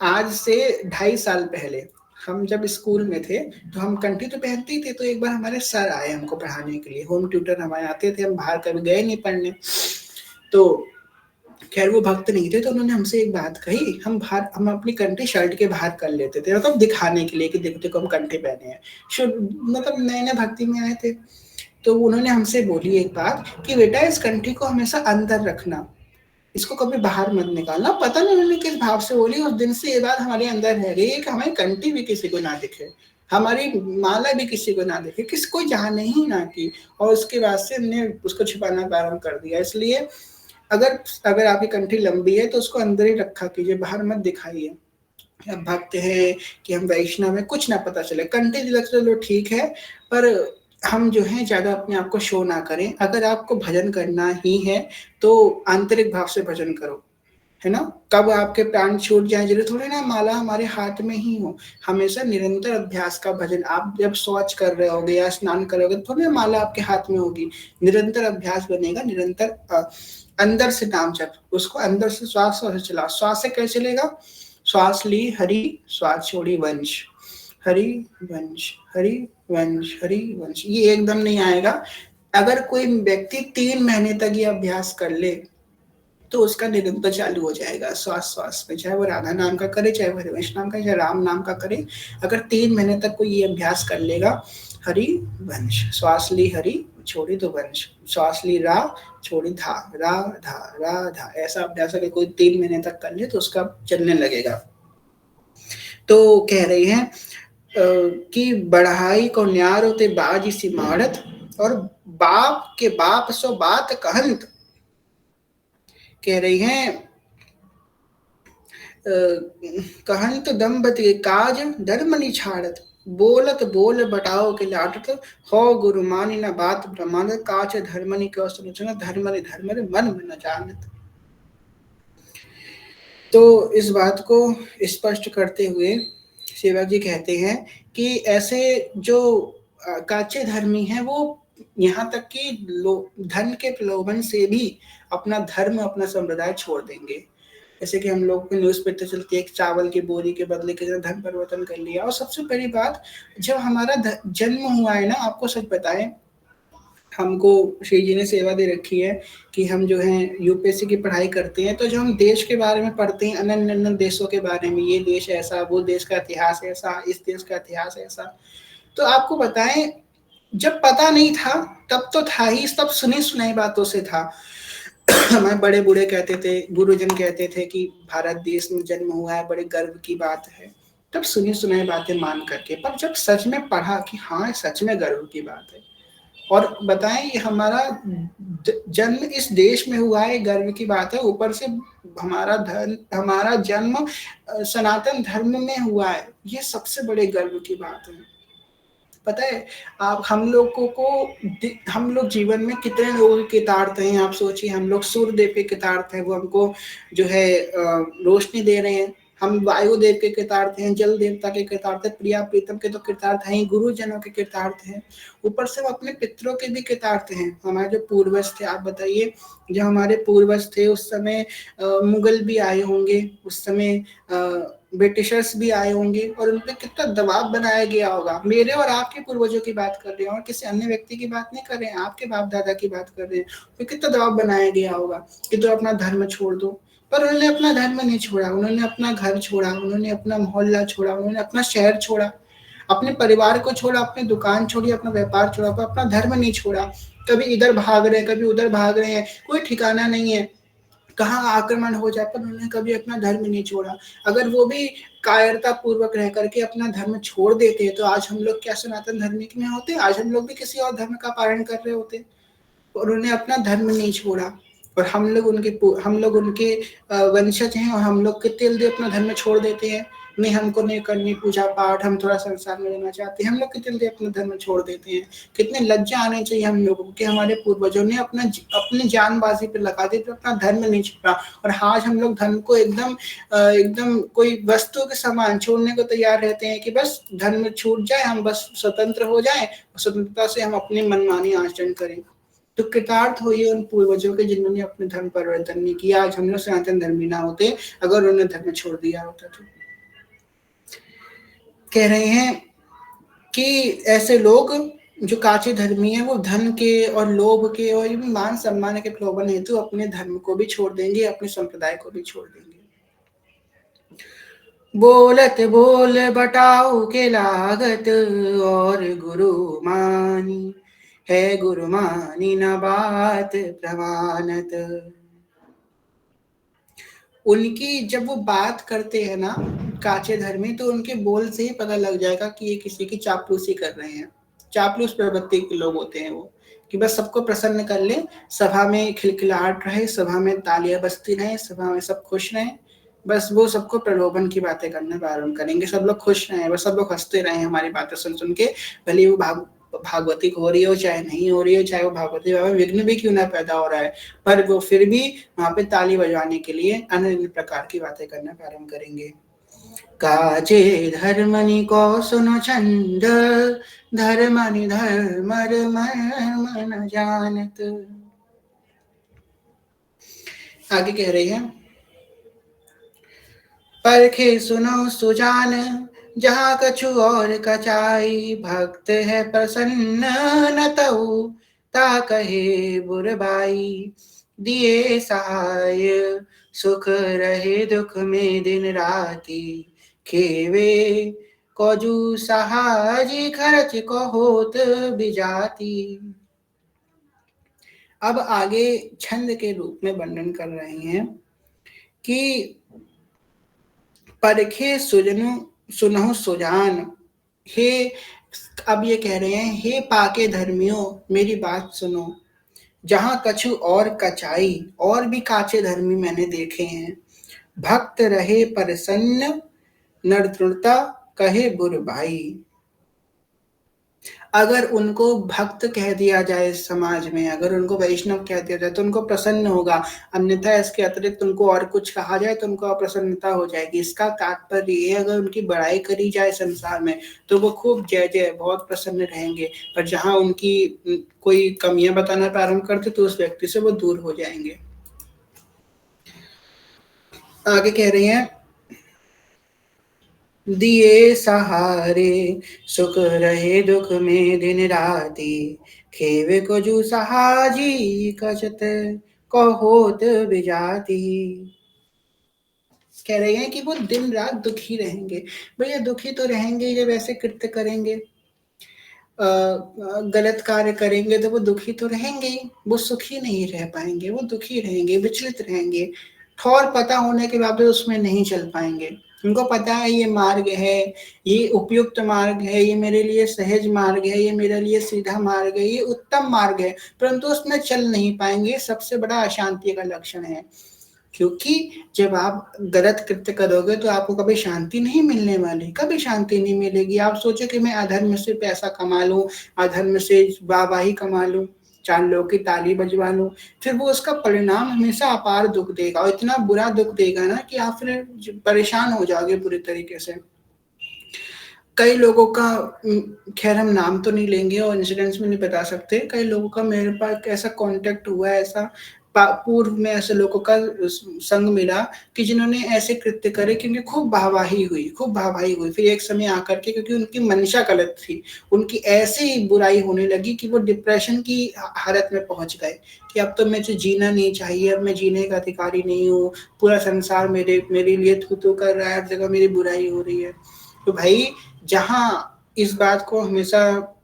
Speaker 1: आज से 2.5 साल पहले हम जब स्कूल में थे, तो हम कंठी तो पहनते ही थे, तो एक बार हमारे सर आए हमको पढ़ाने के लिए, होम ट्यूटर हमारे आते थे, हम बाहर कभी गए नहीं पढ़ने। तो खैर वो भक्त नहीं थे, तो उन्होंने हमसे एक बात कही, हम अपनी कंठी शर्ट के बाहर कर लेते थे, मतलब दिखाने के लिए कि देखो देखो हम कंठी पहने हैं। मतलब नए-नए भक्ति में आए थे। तो उन्होंने हमसे बोली एक बात कि बेटा इस कंठी को हमेशा अंदर रखना, इसको कभी बाहर मत निकालना। पता नहीं उन्होंने किस भाव से बोली, उस दिन से ये बात हमारे अंदर रह गई है कि हमारी कंठी भी किसी को ना दिखे, हमारी माला भी किसी को ना दिखे, किसी को जाने ही ना की। और उसके बाद से हमने उसको छिपाना प्रारंभ कर दिया। इसलिए अगर अगर आपकी कंठी लंबी है तो उसको अंदर ही रखा कीजिए, बाहर मत दिखाइए। हम भक्त हैं कि हम वैष्णव हैं, कुछ ना पता चले। कंठी तिलक चलो ठीक है, पर हम जो है ज़्यादा अपने आप को शो ना करें। अगर आपको भजन करना ही है तो आंतरिक भाव से भजन करो, है ना? कब आपके प्राण छूट जाए, जरूरी थोड़ी ना माला हमारे हाथ में ही हो। हमेशा निरंतर अभ्यास का भजन। आप जब शौच कर रहे होगे या स्नान कर रहे होगे, थोड़ी ना माला आपके हाथ में होगी। निरंतर अभ्यास बनेगा, निरंतर अंदर से नाम जप, उसको अंदर से श्वास से चला। श्वास से कैसे चलेगा? श्वास ली हरि, श्वास छोड़ी वंश, हरि वंश, हरि वंश, हरि वंश। ये एकदम नहीं आएगा। अगर कोई व्यक्ति 3 महीने तक ये अभ्यास कर ले तो उसका निरंतर चालू हो जाएगा श्वास श्वास में, चाहे वो राधा नाम का करे, चाहे वो हरिवंश नाम का, चाहे राम नाम का करे। अगर 3 महीने तक कोई ये अभ्यास कर लेगा, हरि वंश, श्वास ली हरि, छोड़ी तो वंश, श्वास ली रा, छोड़ी धा, रा धा, रा धा, ऐसा अभ्यास अगर कोई 3 महीने तक कर ले तो उसका चलने लगेगा। तो कह रही हैं कि बढ़ाई को न्यार होते बाज सी मारत, और बाप के बाप सो बात कहंत। कह रही हैं कहंत दंपति काज धर्म निछाड़त, बोलत बोल बटाओ के लाटत, हो गुरु मानी न बात प्रमाण, काच धर्मनि क्यों सुलोचना, धर्मनि धर्मनि मन में न जानत। तो इस बात को स्पष्ट करते हुए सेवक जी कहते हैं कि ऐसे जो काचे धर्मी हैं वो यहाँ तक कि धन के प्रलोभन से भी अपना धर्म, अपना संप्रदाय छोड़ देंगे। जैसे कि हम लोग को न्यूज़ पे तो चलती है, चावल की बोरी के बदले किसी ने धर्म परिवर्तन कर लिया। और सबसे बड़ी बात, जब हमारा जन्म हुआ है ना, आपको सच बताएं, हमको श्री जी ने सेवा दे रखी है कि हम जो है यूपीएससी की पढ़ाई करते हैं, तो जो हम देश के बारे में पढ़ते हैं, अन्य अन्य देशों के बारे में, ये देश ऐसा, वो देश का इतिहास ऐसा, इस देश का इतिहास ऐसा। तो आपको बताएं, जब पता नहीं था तब तो था ही, सब सुनी सुनाई बातों से था। हमारे बड़े बूढ़े कहते थे, गुरुजन कहते थे कि भारत देश में जन्म हुआ है, बड़े गर्व की बात है, तब सुनी सुनाई बातें मान करके। पर जब सच में पढ़ा कि हाँ सच में गर्व की बात है, और बताएं ये हमारा जन्म इस देश में हुआ है, गर्व की बात है। ऊपर से हमारा जन्म सनातन धर्म में हुआ है, ये सबसे बड़े गर्व की बात है। पता है आप, हम लोग जीवन में कितने लोगों के कितार्थ हैं। आप सोचिए, हम लोग सूर्यदेव के कितार्थ हैं, वो हमको जो है रोशनी दे रहे हैं। हम वायुदेव के कृतार्थ हैं, जल देवता के कृतार्थ हैं, प्रिया प्रीतम के तो कृतार्थ हैं, गुरुजनों के कृतार्थ हैं, ऊपर से वो अपने पितरों के भी कृतार्थ हैं। हमारे जो पूर्वज थे, आप बताइए, जो हमारे पूर्वज थे उस समय मुगल भी आए होंगे, उस समय ब्रिटिशर्स भी आए होंगे, और उन पर कितना दबाव बनाया गया होगा। मेरे और आपके पूर्वजों की बात कर रहे हैं, और किसी अन्य व्यक्ति की बात नहीं कर रहे हैं, आपके बाप दादा की बात कर रहे हैं। तो कितना दबाव बनाया गया होगा कि तो अपना धर्म छोड़ दो। पर उन्होंने अपना धर्म नहीं छोड़ा, उन्होंने अपना घर छोड़ा, उन्होंने अपना मोहल्ला छोड़ा, उन्होंने अपना शहर छोड़ा, अपने परिवार को छोड़ा, अपनी दुकान छोड़ी, अपना व्यापार छोड़ा, पर अपना धर्म नहीं छोड़ा। कभी इधर भाग रहे हैं, कभी उधर भाग रहे हैं, कोई ठिकाना नहीं है, कहाँ आक्रमण हो जाए, पर उन्होंने कभी अपना धर्म नहीं छोड़ा। अगर वो भी कायरता पूर्वक रह करके अपना धर्म छोड़ देते तो आज हम लोग क्या सनातन धर्म में होते? आज हम लोग भी किसी और धर्म का पालन कर रहे होते। उन्होंने अपना धर्म नहीं छोड़ा, और हम लोग उनके वंशज हैं, और हम लोग कितने जल्दी अपना धर्म छोड़ देते हैं। नहीं हमको नहीं करनी पूजा पाठ, हम थोड़ा संसार में रहना चाहते हैं, हम लोग कितने जल्दी अपना धर्म छोड़ देते हैं। कितने लज्जा आने चाहिए हम लोगों को कि हमारे पूर्वजों ने अपनी जान पे लगा दी तो अपना धर्म नहीं छोड़ा, और आज हम लोग धर्म को एकदम कोई वस्तु के समान छोड़ने को तैयार रहते हैं कि बस धर्म छूट जाए, हम बस स्वतंत्र हो जाए, स्वतंत्रता से हम अपनी मनमानी आचरण करें। तो कृतार्थ होइए उन पूर्वजों के जिन्होंने अपने धर्म परिवर्तन नहीं किया। आज हम लोग सनातन धर्मी ना होते अगर उन्होंने धर्म छोड़ दिया होता तो। कह रहे हैं कि ऐसे लोग जो काचे धर्मी है वो धन के और लोभ के और मान सम्मान के प्रलोभन हेतु अपने धर्म को भी छोड़ देंगे, अपने संप्रदाय को भी छोड़ देंगे। बोलत बोल बटाऊ के लागत और गुरु मानी है, गुरु मानी न बात प्रमाणत। उनकी जब वो बात करते हैं ना काचे धर्मी, तो उनके बोल से ही पता लग जाएगा कि ये किसी की चापलूसी कर रहे हैं। चापलूस प्रवृत्ति के लोग होते हैं वो, कि बस सबको प्रसन्न कर ले, सभा में खिलखिलाहट रहे, सभा में तालियां बजती रहे, सभा में सब खुश रहे, बस वो सबको प्रलोभन की बातें करना प्रारंभ करेंगे। सब लोग खुश रहे, बस सब लोग हंसते रहे हमारी बातें सुन सुन के, भले वो भागवती हो रही हो चाहे नहीं हो रही हो, चाहे वो भागवती बाबा विघ्न भी क्यों ना पैदा हो रहा है, पर वो फिर भी वहां पे ताली बजवाने के लिए अन्य प्रकार की बातें करना प्रारंभ करेंगे। काचे धर्मनि को सुनो छंद, धर्मनि धर्म मन जानत। आगे कह रही है, परखे सुनो सुजान जहाँ कछु और कचाई, भक्त है प्रसन्न न तऊ ता कहे बुरबाई, दिए सहाय सुख रहे दुख में दिन राती, खेवे कोजू सहाजी खर्च को होत बिजाती। अब आगे छंद के रूप में वर्णन कर रहे हैं कि परखे सुनहु सुजान, हे, अब ये कह रहे हैं हे पाके धर्मियों मेरी बात सुनो, जहां कछु और कचाई, और भी काचे धर्मी मैंने देखे हैं, भक्त रहे प्रसन्न नर तृणता कहे बुरबाई। अगर उनको भक्त कह दिया जाए समाज में, अगर उनको वैष्णव कह दिया जाए तो उनको प्रसन्न होगा, अन्यथा इसके अतिरिक्त उनको और कुछ कहा जाए तो उनको अप्रसन्नता हो जाएगी। इसका तात्पर्य ये, अगर उनकी बड़ाई करी जाए संसार में तो वो खूब जय जय बहुत प्रसन्न रहेंगे, पर जहां उनकी कोई कमियां बताना प्रारंभ करते तो उस व्यक्ति से वो दूर हो जाएंगे। आगे कह रही हैं, दिए सहारे सुख रहे दुख में दिन राती, खेवे को जू सहाजी कचत को होत बिजाती। कह रहे हैं कि वो दिन रात दुखी रहेंगे। भैया दुखी तो रहेंगे जब ऐसे कृत्य करेंगे, गलत कार्य करेंगे तो वो दुखी तो रहेंगे ही, वो सुखी नहीं रह पाएंगे, वो दुखी रहेंगे, विचलित रहेंगे, ठौर पता होने के बावजूद उसमें नहीं चल पाएंगे। उनको पता है ये मार्ग है, ये उपयुक्त मार्ग है, ये मेरे लिए सहज मार्ग है, ये मेरे लिए सीधा मार्ग है, ये उत्तम मार्ग है, परंतु उसमें चल नहीं पाएंगे। सबसे बड़ा अशांति का लक्षण है, क्योंकि जब आप गलत कृत्य करोगे तो आपको कभी शांति नहीं मिलने वाली, कभी शांति नहीं मिलेगी। आप सोचो कि मैं अधर्म से पैसा कमा लूं, अधर्म से वाहवाही कमा लूं, चार लोगों की ताली बजवा लूं, फिर वो उसका परिणाम हमेशा अपार दुख देगा, और इतना बुरा दुख देगा ना कि आप फिर परेशान हो जाओगे पूरी तरीके से। कई लोगों का, खैर हम नाम तो नहीं लेंगे और इंसिडेंट्स में नहीं बता सकते, कई लोगों का मेरे पास ऐसा कांटेक्ट हुआ है, ऐसा पूर्व में ऐसे लोगों का संग मिला कि जिन्होंने ऐसे कृत्य करे, क्योंकि खूब वाहवाही हुई, फिर एक समय आकर के, क्योंकि उनकी मंशा गलत थी, उनकी ऐसी बुराई होने लगी कि वो डिप्रेशन की हालत में पहुंच गए कि अब तो मुझे जीना नहीं चाहिए, अब मैं जीने का अधिकारी नहीं हूँ, पूरा संसार मेरे लिए थू थू कर रहा है, हर जगह मेरी बुराई हो रही है। तो भाई जहां इस बात को हमेशा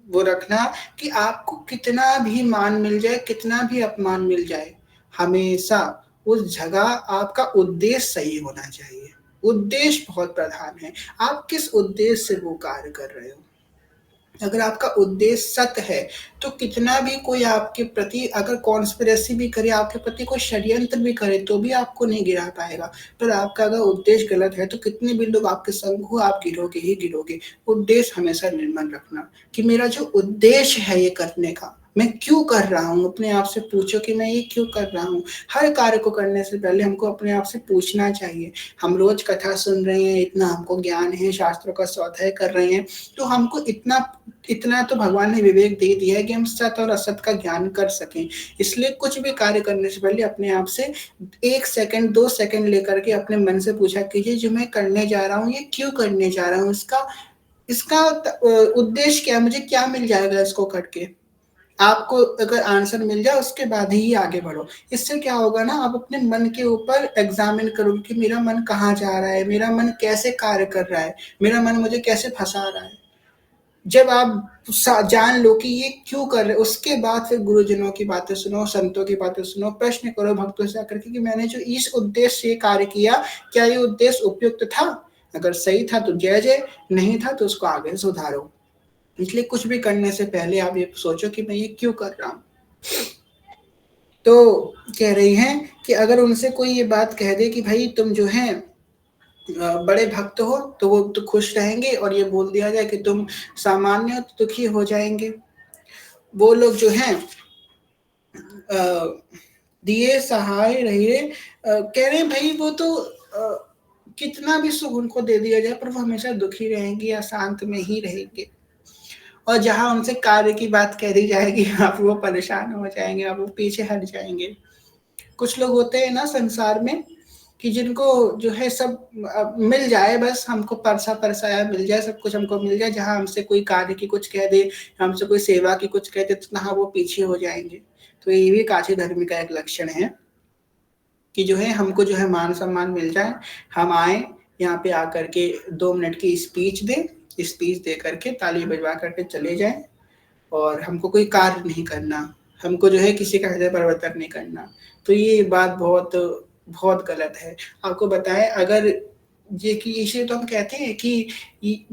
Speaker 1: वो रखना कि आपको कितना भी मान मिल जाए, कितना भी अपमान मिल जाए, हमेशा उस जगह आपका उद्देश्य सही होना चाहिए। उद्देश्य बहुत प्रधान है, आप किस उद्देश्य से वो कार्य कर रहे हो। अगर आपका उद्देश्य सत्य है तो कितना भी कोई आपके प्रति अगर कॉन्स्पिरेसी भी करे, आपके प्रति कोई षड्यंत्र भी करे, तो भी आपको नहीं गिरा पाएगा। पर आपका अगर उद्देश्य गलत है तो कितने भी लोग आपके संग हो, आप गिरोगे ही गिरोगे। उद्देश्य हमेशा निर्मल रखना कि मेरा जो उद्देश्य है ये करने का, मैं क्यों कर रहा हूँ। अपने आप से पूछो कि मैं ये क्यों कर रहा हूँ। हर कार्य को करने से पहले हमको अपने आप से पूछना चाहिए। हम रोज कथा सुन रहे हैं, इतना हमको ज्ञान है, शास्त्रों का स्वाध्याय कर रहे हैं, तो हमको इतना इतना तो भगवान ने विवेक दे दिया है कि हम सत्य और असत का ज्ञान कर सकें। इसलिए कुछ भी कार्य करने से पहले अपने आप से 1 सेकंड 2 सेकंड लेकर के अपने मन से पूछा कीजिए, जो मैं करने जा रहा हूँ ये क्यों करने जा रहा हूँ, इसका इसका उद्देश्य क्या, मुझे क्या मिल जाएगा इसको करके। आपको अगर आंसर मिल जाए उसके बाद ही आगे बढ़ो। इससे क्या होगा ना, आप अपने मन के ऊपर एग्जामिन करोगे कि मेरा मन कहाँ जा रहा है, मेरा मन कैसे कार्य कर रहा है, मेरा मन मुझे कैसे फंसा रहा है। जब आप जान लो कि ये क्यों कर रहे, उसके बाद फिर गुरुजनों की बातें सुनो, संतों की बातें सुनो, प्रश्न करो भक्तों से आकर के कि मैंने जो इस उद्देश्य से कार्य किया, क्या ये उद्देश्य उपयुक्त था। अगर सही था तो जय जय, नहीं था तो उसको आगे सुधारो। इसलिए कुछ भी करने से पहले आप ये सोचो कि मैं ये क्यों कर रहा हूँ। तो कह रही हैं कि अगर उनसे कोई ये बात कह दे कि भाई तुम जो है बड़े भक्त हो, तो वो तो खुश रहेंगे, और ये बोल दिया जाए कि तुम सामान्य हो तो दुखी हो जाएंगे। वो लोग जो हैं दिए सहाय रहिए, कह रहे हैं भाई वो तो कितना भी सुख उनको दे दिया जाए पर वो हमेशा दुखी रहेंगे या शांत में ही रहेंगे। और जहां उनसे कार्य की बात कह दी जाएगी आप वो परेशान हो जाएंगे, आप वो पीछे हट जाएंगे। कुछ लोग होते हैं ना संसार में कि जिनको जो है सब मिल जाए, बस हमको परसा परसाया मिल जाए, सब कुछ हमको मिल जाए, जहां हमसे कोई कार्य की कुछ कह दे, हमसे कोई सेवा की कुछ कह दे, तो वहां वो पीछे हो जाएंगे। तो ये भी काची धर्म का एक लक्षण है कि जो है हमको जो है मान सम्मान मिल जाए, हम आए यहाँ पे आकर के 2 मिनट की स्पीच दें, स्पीच दे करके ताली बजवा करके चले जाएं, और हमको कोई कार्य नहीं करना, हमको जो है किसी का हृदय परिवर्तन नहीं करना। तो ये बात बहुत बहुत गलत है। आपको बताएं, अगर ये कि इसे तो हम कहते हैं कि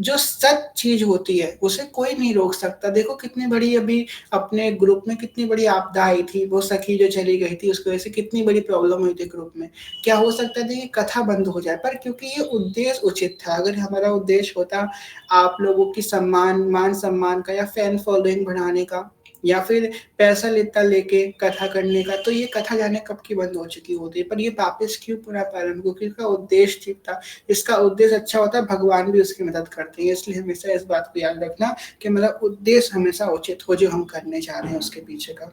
Speaker 1: जो सच चीज होती है उसे कोई नहीं रोक सकता। देखो कितनी बड़ी अभी अपने ग्रुप में कितनी बड़ी आपदा आई थी, वो सखी जो चली गई थी उसकी वजह से कितनी बड़ी प्रॉब्लम हुई थी ग्रुप में। क्या हो सकता था कि कथा बंद हो जाए, पर क्योंकि ये उद्देश्य उचित था। अगर हमारा उद्देश्य होता आप लोगों की मान सम्मान का या फैन फॉलोइंग बढ़ाने का या फिर पैसा लेता लेके कथा करने का, तो ये कथा जाने कब की बंद हो चुकी होती है। पर ये वापस क्यों पुनः प्रारंभ, क्योंकि इसका उद्देश्य ठीक था। इसका उद्देश्य अच्छा होता है, भगवान भी उसकी मदद करते हैं। इसलिए हमेशा इस बात को याद रखना कि मेरा उद्देश्य हमेशा उचित हो जो हम करने जा रहे हैं उसके पीछे का।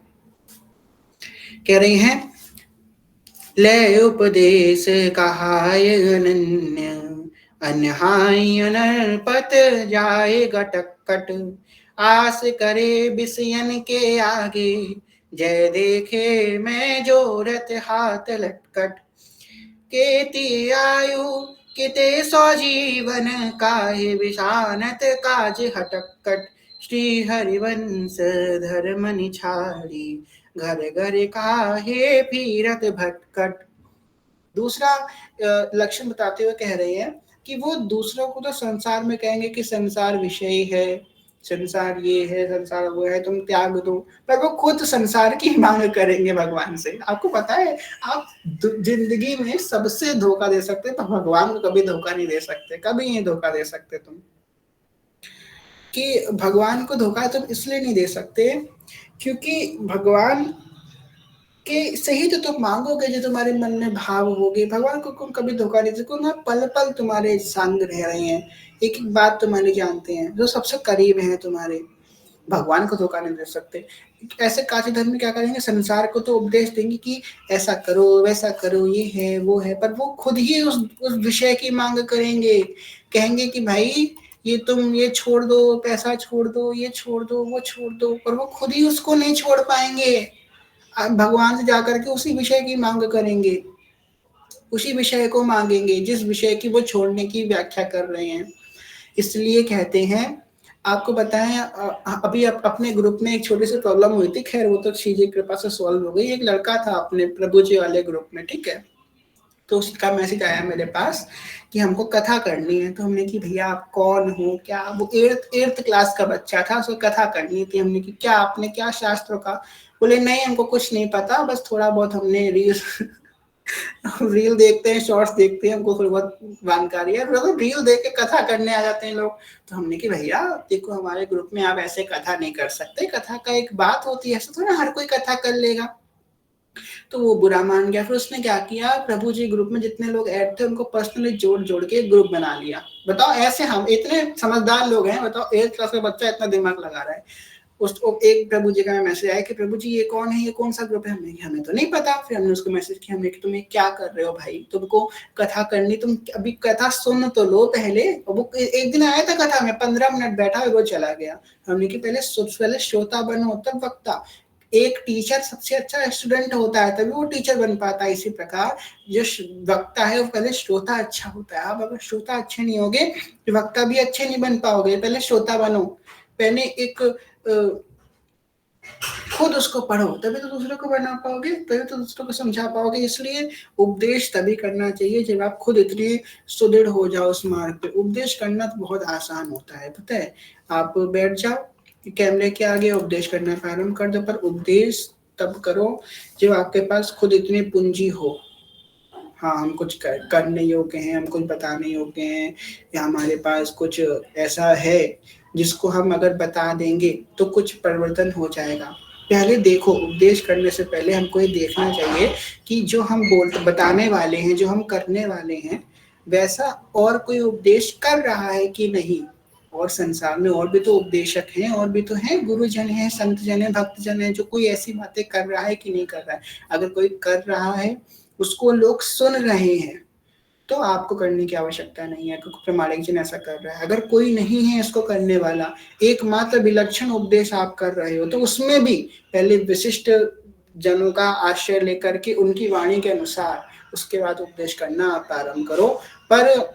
Speaker 1: कह रही हैं, ले उपदेश कहाय अनन्य, अन्हाय अनर्पत जाए गटकट, आस करे बिसयन के आगे, जय देखे मैं जोरत हाथ लटकट, केती आयु किते सौजीवन, काहे विषानत काज हटकट, श्री हरिवंश धर्म निछाड़ी, घर घर काहे फिरत भटकट। दूसरा लक्षण बताते हुए कह रहे हैं कि वो दूसरों को तो संसार में कहेंगे कि संसार विषय है, संसार ये है, संसार वो है, तुम त्याग दो, पर वो खुद संसार की मांग करेंगे भगवान से। आपको पता है, आप जिंदगी में सबसे धोखा दे सकते हैं, पर भगवान को कभी धोखा नहीं दे सकते, कभी नहीं धोखा दे सकते तुम। कि भगवान को धोखा तुम इसलिए नहीं दे सकते क्योंकि भगवान कि सही तो तुम मांगोगे, जो तुम्हारे मन में भाव होगे, भगवान को तुम कभी धोखा नहीं सकते। ना पल पल तुम्हारे संग रह रहे हैं, एक एक बात तुम्हारी जानते हैं, जो सबसे करीब है तुम्हारे, भगवान को धोखा नहीं दे सकते। ऐसे काची धर्म में क्या करेंगे, संसार को तो उपदेश देंगे कि ऐसा करो वैसा करो, ये है वो है, पर वो खुद ही उस विषय की मांग करेंगे। कहेंगे कि भाई ये तुम ये छोड़ दो, पैसा छोड़ दो, ये छोड़ दो, वो छोड़ दो, पर वो खुद ही उसको नहीं छोड़ पाएंगे। भगवान से जाकर के उसी विषय की मांग करेंगे, उसी विषय को मांगेंगे जिस विषय की वो छोड़ने की व्याख्या कर रहे हैं। इसलिए कहते हैं, आपको बताएं अभी अपने ग्रुप में एक छोटी सी प्रॉब्लम हुई थी, खैर वो तो श्री जी की कृपा से सॉल्व हो गई। एक लड़का था अपने प्रभु जी वाले ग्रुप में, ठीक है, तो उसका मैसेज आया मेरे पास कि हमको कथा करनी है। तो हमने कि भैया आप कौन हो क्या? वो एट्थ क्लास का बच्चा था, उसको कथा करनी थी। हमने कि क्या आपने क्या शास्त्रों का? बोले नहीं हमको कुछ नहीं पता, बस थोड़ा बहुत हमने रील देखते हैं, शॉर्ट्स देखते हैं, हमको थोड़ी बहुत जानकारी है, तो रील देख के कथा करने आ जाते हैं लोग। तो हमने कि भैया देखो हमारे ग्रुप में आप ऐसे कथा नहीं कर सकते, कथा का एक बात होती है, ऐसा थोड़ा हर कोई कथा कर लेगा। तो वो बुरा मान गया। फिर उसने क्या किया, प्रभु जी ग्रुप में जितने लोग ऐड थे उनको पर्सनली जोड़ जोड़ के ग्रुप बना लिया। बताओ ऐसे हम इतने समझदार लोग हैं, बताओ 8th क्लास का बच्चा इतना दिमाग लगा रहा है। उसको एक प्रभु जी का मैसेज आया कि प्रभु जी ये कौन है, ये कौन सा ग्रुप है? हमने हमें तो नहीं पता। फिर हमने उसको मैसेज किया, हमने कि तुम क्या कर रहे हो भाई, तुमको कथा करनी, तुम अभी कथा सुन तो लो पहले। वो एक दिन आया था कथा में, 15 मिनट बैठा और वो चला गया। हमने कि पहले श्रोता बनो तब वक्ता। एक टीचर सबसे अच्छा स्टूडेंट होता है तभी वो टीचर बन पाता है। इसी प्रकार जो वक्ता है वो पहले श्रोता अच्छा होता है। आप अगर श्रोता अच्छे नहीं होगे तो वक्ता भी अच्छे नहीं बन पाओगे। पहले श्रोता बनो, पहले एक खुद उसको पढ़ो, तभी तो दूसरों को बना पाओगे, तभी तो दूसरों को समझा पाओगे। इसलिए उपदेश तभी करना चाहिए जब आप खुद इतने सुदृढ़ हो जाओ उस मार्ग पे। उपदेश करना तो बहुत आसान होता है, पता है। आप बैठ जाओ कैमरे के आगे, उपदेश करना प्रारंभ कर दो, पर उपदेश तब करो जब आपके पास खुद इतनी पूंजी हो। हाँ हम कुछ करने योग्य हैं, हम कुछ बताने योग्य हैं, या हमारे पास कुछ ऐसा है जिसको हम अगर बता देंगे तो कुछ परिवर्तन हो जाएगा। पहले देखो, उपदेश करने से पहले हमको ये देखना चाहिए कि जो हम बताने वाले हैं, जो हम करने वाले हैं, वैसा और कोई उपदेश कर रहा है कि नहीं। और संसार में और भी तो उपदेशक हैं, और भी तो हैं, गुरुजन हैं, संत जन है, भक्त जन है, जो कोई ऐसी बातें कर रहा है कि नहीं कर रहा है। अगर कोई कर रहा है, उसको लोग सुन रहे हैं, तो आपको करने की आवश्यकता नहीं है क्योंकि प्रमाणिक जन ऐसा कर रहा है। अगर कोई नहीं है इसको करने वाला, एकमात्र विलक्षण उपदेश आप कर रहे हो, तो उसमें भी पहले विशिष्ट जनों का आश्रय लेकर के उनकी वाणी के अनुसार उसके बाद उपदेश करना आप प्रारंभ करो। पर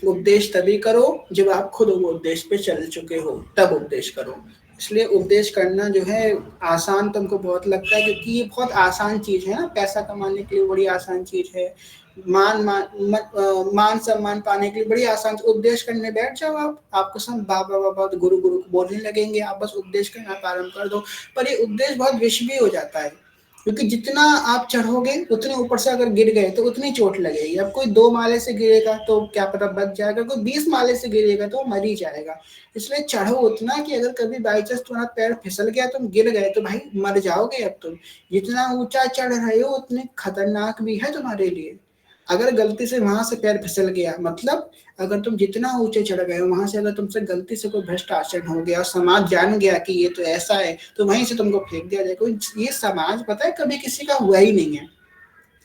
Speaker 1: उपदेश तभी करो जब आप खुद उपदेश पे चल चुके हो, तब उपदेश करो। इसलिए उपदेश करना जो है आसान तुमको बहुत लगता है क्योंकि ये बहुत आसान चीज है ना, पैसा कमाने के लिए बड़ी आसान चीज है, मान सम्मान पाने के लिए बड़ी आसान। उपदेश करने बैठ जाओ आप, आपको सब बाबा बाबा गुरु गुरु बोलने लगेंगे, आप बस उपदेश करना प्रारंभ कर दो। पर ये उपदेश बहुत विष भी हो जाता है क्योंकि जितना आप चढ़ोगे उतने ऊपर से अगर गिर गए तो उतनी चोट लगेगी। अब कोई 2 माले से गिरेगा तो क्या पता बच जाएगा, कोई 20 माले से गिरेगा तो मर ही जाएगा। इसलिए चढ़ो उतना कि अगर कभी बाई चांस तुम्हारा पैर फिसल गया, तुम गिर गए, तो भाई मर जाओगे। अब तुम जितना ऊंचा चढ़ रहे हो उतने खतरनाक भी है तुम्हारे लिए। अगर गलती से वहां से पैर फिसल गया, मतलब अगर तुम जितना ऊंचे चढ़ गए हो वहां से अगर तुमसे गलती से कोई भ्रष्ट आचरण हो गया और समाज जान गया कि ये तो ऐसा है, तो वहीं से तुमको फेंक दिया जाएगा। ये समाज पता है कभी किसी का हुआ ही नहीं है,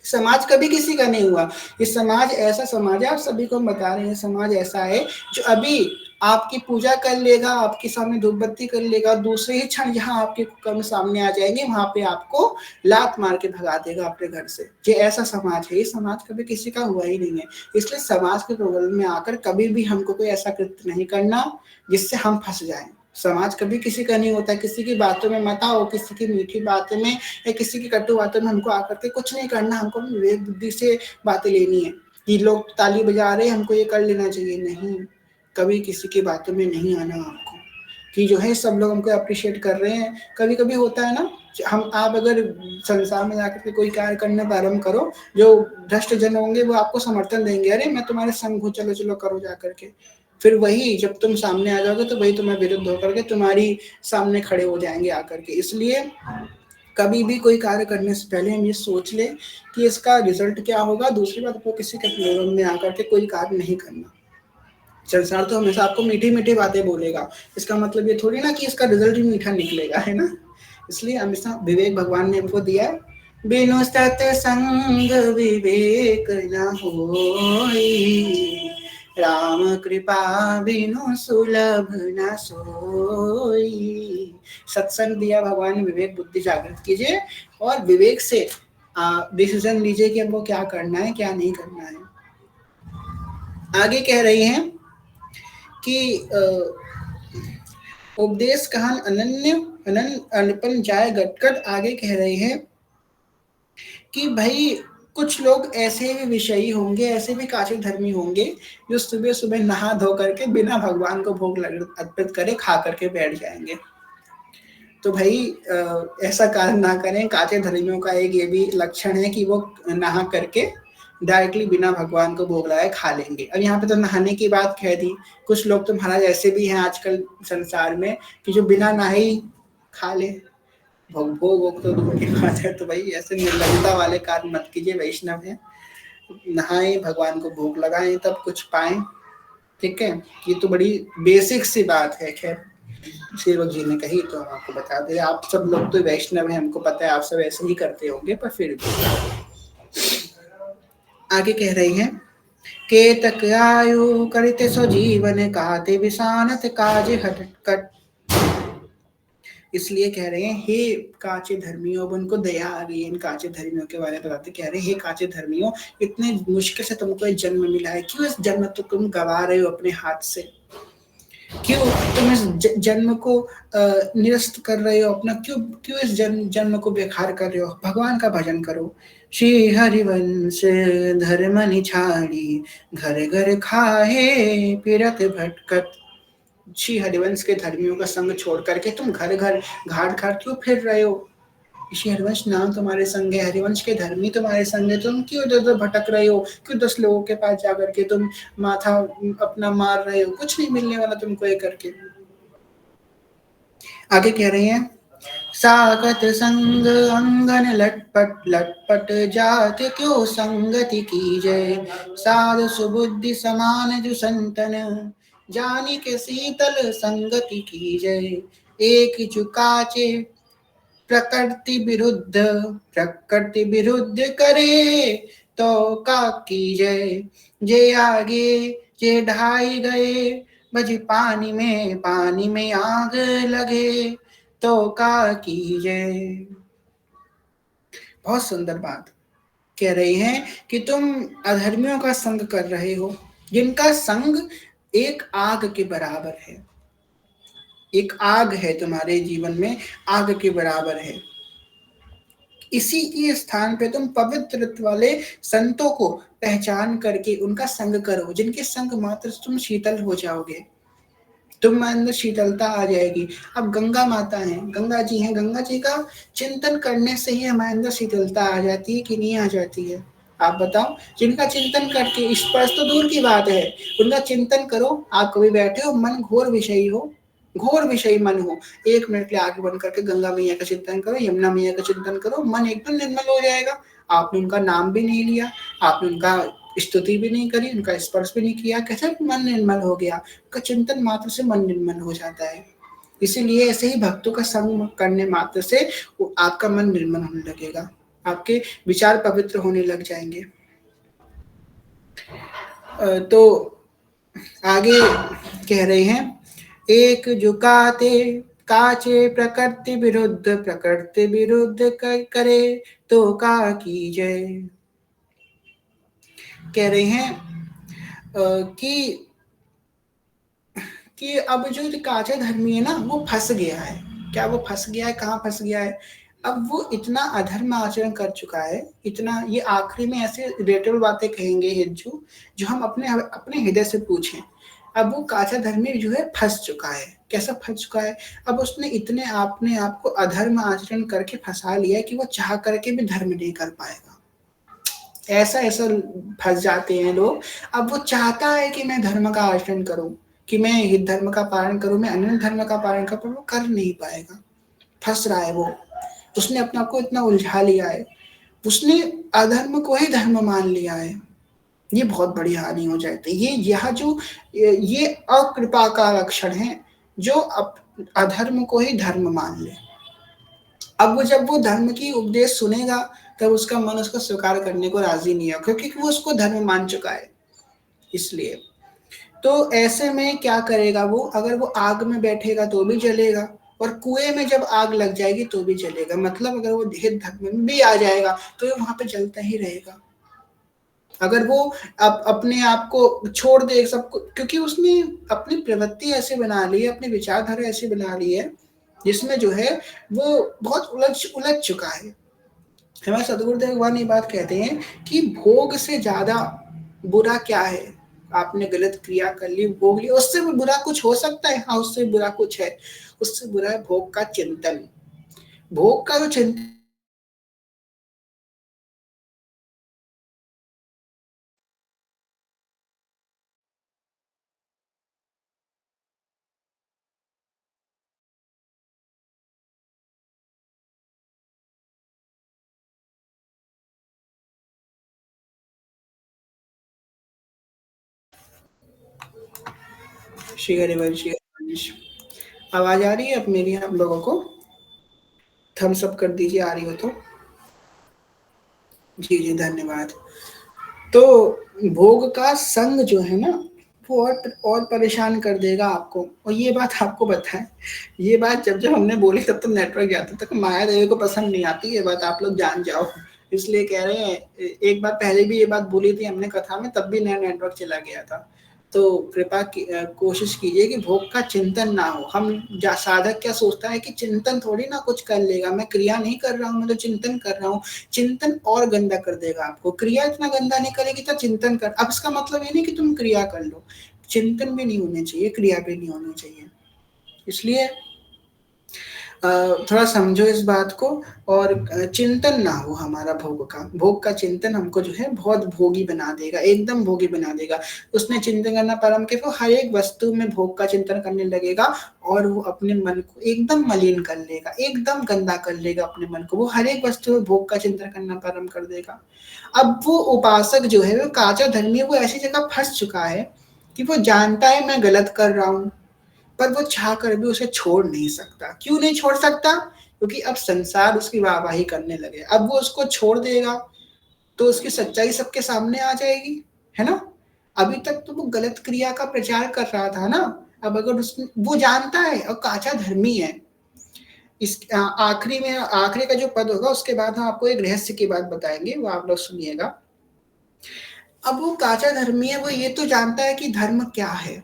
Speaker 1: समाज कभी किसी का नहीं हुआ। ये समाज ऐसा समाज है, आप सभी को हम बता रहे हैं, समाज ऐसा है जो अभी आपकी पूजा कर लेगा, आपके सामने धूप बत्ती कर लेगा, दूसरे ही क्षण जहां आपके कर्म सामने आ जाएंगे वहां पे आपको लात मार के भगा देगा अपने घर से। ये ऐसा समाज है, ये समाज कभी किसी का हुआ ही नहीं है। इसलिए समाज के प्रबल में आकर कभी भी हमको कोई ऐसा कृत्य नहीं करना जिससे हम फंस जाएं। समाज कभी किसी का नहीं होता, किसी की बातों में मत आओ, किसी की मीठी बातों में या किसी की कटु बातों में हमको आकर के कुछ नहीं करना। हमको विवेक बुद्धि से बातें लेनी है कि लोग ताली बजा रहे हैं हमको ये कर लेना चाहिए, नहीं, कभी किसी की बातों में नहीं आना आपको। कि जो है सब लोग हमको अप्रिशिएट कर रहे हैं, कभी कभी होता है ना, हम आप अगर संसार में जाकर के कोई कार्य करने प्रारंभ करो, जो भ्रष्ट जन होंगे वो आपको समर्थन देंगे, अरे मैं तुम्हारे संग हूँ, चलो चलो करो जाकर के। फिर वही जब तुम सामने आ जाओगे तो वही तुम्हें विरुद्ध होकर के तुम्हारी सामने खड़े हो जाएंगे आकर के। इसलिए कभी भी कोई कार्य करने से पहले हम ये सोच लें कि इसका रिजल्ट क्या होगा। दूसरी बात, आपको किसी के प्रलोभन में आकर के कोई कार्य नहीं करना। संसार तो हमेशा आपको मीठी मीठी बातें बोलेगा, इसका मतलब ये थोड़ी ना कि इसका रिजल्ट भी मीठा निकलेगा, है ना। इसलिए हमेशा विवेक भगवान ने हमको दिया है, बिनु सत्संग विवेक न होई, राम कृपा बिनु सुलभ न सोई। सत्संग दिया भगवान ने, विवेक बुद्धि जागृत कीजिए और विवेक से डिसीजन लीजिए कि हमको क्या करना है क्या नहीं करना है। आगे कह रही हैं कि उपदेश कहान अनन्य अनन अनपन जाय गटकट। आगे कह रहे हैं कि भाई कुछ लोग ऐसे भी विषयी होंगे, ऐसे भी काचिल धर्मी होंगे जो सुबह सुबह नहा धो करके बिना भगवान को भोग अर्पित करे खा करके बैठ जाएंगे। तो भाई ऐसा कार्य ना करें। काचे धर्मियों का एक ये भी लक्षण है कि वो नहा करके डायरेक्टली बिना भगवान को भोग लगाए खा लेंगे। अब यहाँ पे तो नहाने की बात कह दी, कुछ लोग तो महाराज ऐसे भी हैं आजकल संसार में कि जो बिना नहाए ही खा ले, भोग भोग तो दूर की बात है। तो भाई ऐसे निर्लजता वाले कार्य मत कीजिए, वैष्णव है, नहाए भगवान को भोग लगाएं तब कुछ पाएं। ठीक है, ये तो बड़ी बेसिक सी बात है। खैर सेवक जी ने कही तो हम आपको बता दे। आप सब लोग तो वैष्णव हैं, हमको पता है आप सब ऐसे ही करते होंगे, पर फिर भी आगे कह रही हैं, केतक आयु करते सो जीवन काते विसानत काज हट कट। इसलिए कह रहे हैं हे काचे धर्मियों, अब उनको दया आ गई है इन काचे धर्मियों के बारे में बताते, कह रहे हैं हे काचे धर्मियों, इतने मुश्किल से तुमको एक जन्म मिला है, क्यों इस जन्म तो तुम गवा रहे हो अपने हाथ से, क्यों तुम इस जन्म को निरस्त कर रहे हो अपना, क्यों क्यों इस जन्म को बेकार कर रहे हो, भगवान का भजन करो। श्री हरिवंश धर्म निछाड़ी घर घर खाए फिरत भटकत। श्री हरिवंश के धर्मियों का संग छोड़ करके तुम घर घर घाट घाट क्यों फिर रहे हो। श्री हरिवंश नाम तुम्हारे संग है, हरिवंश के धर्मी तुम्हारे संग है, तुम क्यों इधर उधर भटक रहे हो, क्यों 10 लोगों के पास जाकर के तुम माथा अपना मार रहे हो, कुछ नहीं मिलने वाला तुमको ये करके। आगे कह रहे हैं, सागत संग अंगन लटपट लटपट जात क्यों संगति की जय, साध सुबुद्धि समान जो संतन जानी के शीतल संगति की जय। एक चुकाचे प्रकृति विरुद्ध करे तो का कीजय, जे आगे जे ढाई गए बजी पानी में आग लगे तो का कीजय। बहुत सुंदर बात कह रही हैं कि तुम अधर्मियों का संग कर रहे हो, जिनका संग एक आग के बराबर है, एक आग है तुम्हारे जीवन में, आग के बराबर है। इसी के स्थान पे तुम पवित्रत्व वाले संतों को पहचान करके उनका संग करो, जिनके संग मात्र तुम शीतल हो जाओगे, तुम अंदर शीतलता आ जाएगी। अब गंगा माता है, गंगा जी हैं, गंगा जी का चिंतन करने से ही हमारे अंदर शीतलता आ जाती है कि नहीं आ जाती है, आप बताओ। जिनका चिंतन करके, स्पर्श तो दूर की बात है, उनका चिंतन करो। आप कभी बैठे हो, मन घोर विषयी हो, घोर विषयी मन हो, 1 मिनट के लिए आगे बंद करके गंगा मैया का चिंतन करो, यमुना मैया का चिंतन करो, मन एकदम निर्मल हो जाएगा। आपने उनका नाम भी नहीं लिया, आपने उनका स्तुति भी नहीं करी, उनका स्पर्श भी नहीं किया, कैसे मन निर्मल हो गया। उनका चिंतन मात्र से मन निर्मल हो जाता है। इसीलिए ऐसे ही भक्तों का संग करने मात्र से आपका मन निर्मल होने लगेगा, आपके विचार पवित्र होने लग जाएंगे। तो आगे कह रहे हैं, एक झुकाते काचे प्रकृति विरुद्ध करे तो का कीजय। कह रहे हैं कि अब जो काचा धर्मी है ना, वो फंस गया है। क्या वो फंस गया है, कहाँ फंस गया है, अब वो इतना अधर्म आचरण कर चुका है, इतना, ये आखिरी में ऐसे रिलेटेबल बातें कहेंगे हिज्जू जो हम अपने अपने हृदय से पूछें। अब वो काचा धर्मी जो है फंस चुका है। कैसा फंस चुका है, अब उसने इतने अपने आप को अधर्म आचरण करके फंसा लिया है कि वो चाह करके भी धर्म नहीं कर पाएगा। ऐसा ऐसा फंस जाते हैं लोग। अब वो चाहता है कि मैं धर्म का आचरण करूं, कि मैं हित धर्म का पालन करूं, मैं अन्य धर्म का पालन करूं, वो कर नहीं पाएगा, फंस रहा है वो। उसने अपने आप को इतना उलझा लिया है, उसने अधर्म को ही धर्म मान लिया है। ये बहुत बड़ी हानि हो जाती है। ये अकृपा का लक्षण है, जो अधर्म को ही धर्म मान ले। अब वो जब वो धर्म की उपदेश सुनेगा तब उसका मन उसको स्वीकार करने को राजी नहीं है, क्योंकि वो उसको धर्म मान चुका है। इसलिए तो ऐसे में क्या करेगा वो, अगर वो आग में बैठेगा तो भी जलेगा, और कुएं में जब आग लग जाएगी तो भी जलेगा। मतलब अगर वो हित धर्म में भी आ जाएगा तो ये वहां पे जलता ही रहेगा। अगर वो अपने आप को छोड़ दे सबको, क्योंकि उसने अपनी प्रवृत्ति ऐसे बना ली है, अपनी विचारधारा ऐसी बना ली है जिसमें जो है वो बहुत उलझ चुका है। हमारे सदगुरुदेव भगवान ये बात कहते हैं कि भोग से ज्यादा बुरा क्या है। आपने गलत क्रिया कर ली, भोग लिया, उससे भी बुरा कुछ हो सकता है? हाँ, उससे बुरा कुछ है। उससे बुरा है भोग का चिंतन। भोग का जो चिंतन श्री हरिवंश, श्री हरिवंश। आवाज आ रही है अब मेरी आप लोगों को? थम्स अप कर दीजिए आ रही हो तो। जी जी, धन्यवाद। तो भोग का संग जो है ना, वो और परेशान कर देगा आपको। और ये बात आपको बताएं, ये बात जब जब हमने बोली तब तो नेटवर्क जाता तक माया देवी को पसंद नहीं आती, ये बात आप लोग जान जाओ। इसलिए कह रहे हैं, एक बार पहले भी ये बात बोली थी हमने कथा में, तब भी नया नेटवर्क चला गया था। तो कृपा की कोशिश कीजिए कि भोग का चिंतन ना हो। हम साधक क्या सोचता है कि चिंतन थोड़ी ना कुछ कर लेगा, मैं क्रिया नहीं कर रहा हूँ, मैं तो चिंतन कर रहा हूँ। चिंतन और गंदा कर देगा आपको। क्रिया इतना गंदा नहीं करेगी तो चिंतन कर। अब इसका मतलब ये नहीं कि तुम क्रिया कर लो, चिंतन भी नहीं होने चाहिए, क्रिया भी नहीं होनी चाहिए। इसलिए थोड़ा समझो इस बात को। और चिंतन ना हो हमारा भोग का। भोग का चिंतन हमको जो है बहुत भोगी बना देगा, एकदम भोगी बना देगा। उसने चिंतन करना प्रारंभ किया, वो हर एक वस्तु में भोग का चिंतन करने लगेगा। और वो अपने मन को एकदम मलिन कर लेगा, एकदम गंदा कर लेगा अपने मन को। वो हर एक वस्तु में भोग का चिंतन करना प्रारंभ कर देगा। अब वो उपासक जो है, वो काचा धर्मी, वो ऐसी जगह फंस चुका है कि वो जानता है मैं गलत कर रहा हूँ, पर वो चाह कर भी उसे छोड़ नहीं सकता। क्यों नहीं छोड़ सकता? क्योंकि अब संसार उसकी वाहवाही करने लगे। अब वो उसको छोड़ देगा तो उसकी सच्चाई सबके सामने आ जाएगी, है ना? अभी तक तो वो गलत क्रिया का प्रचार कर रहा था ना। अब अगर उसने, वो जानता है और काचा धर्मी है। इस आखिरी में, आखिरी का जो पद होगा उसके बाद हम आपको एक रहस्य की बात बताएंगे, वो आप लोग सुनिएगा। अब वो काचा धर्मी है, वो ये तो जानता है कि धर्म क्या है,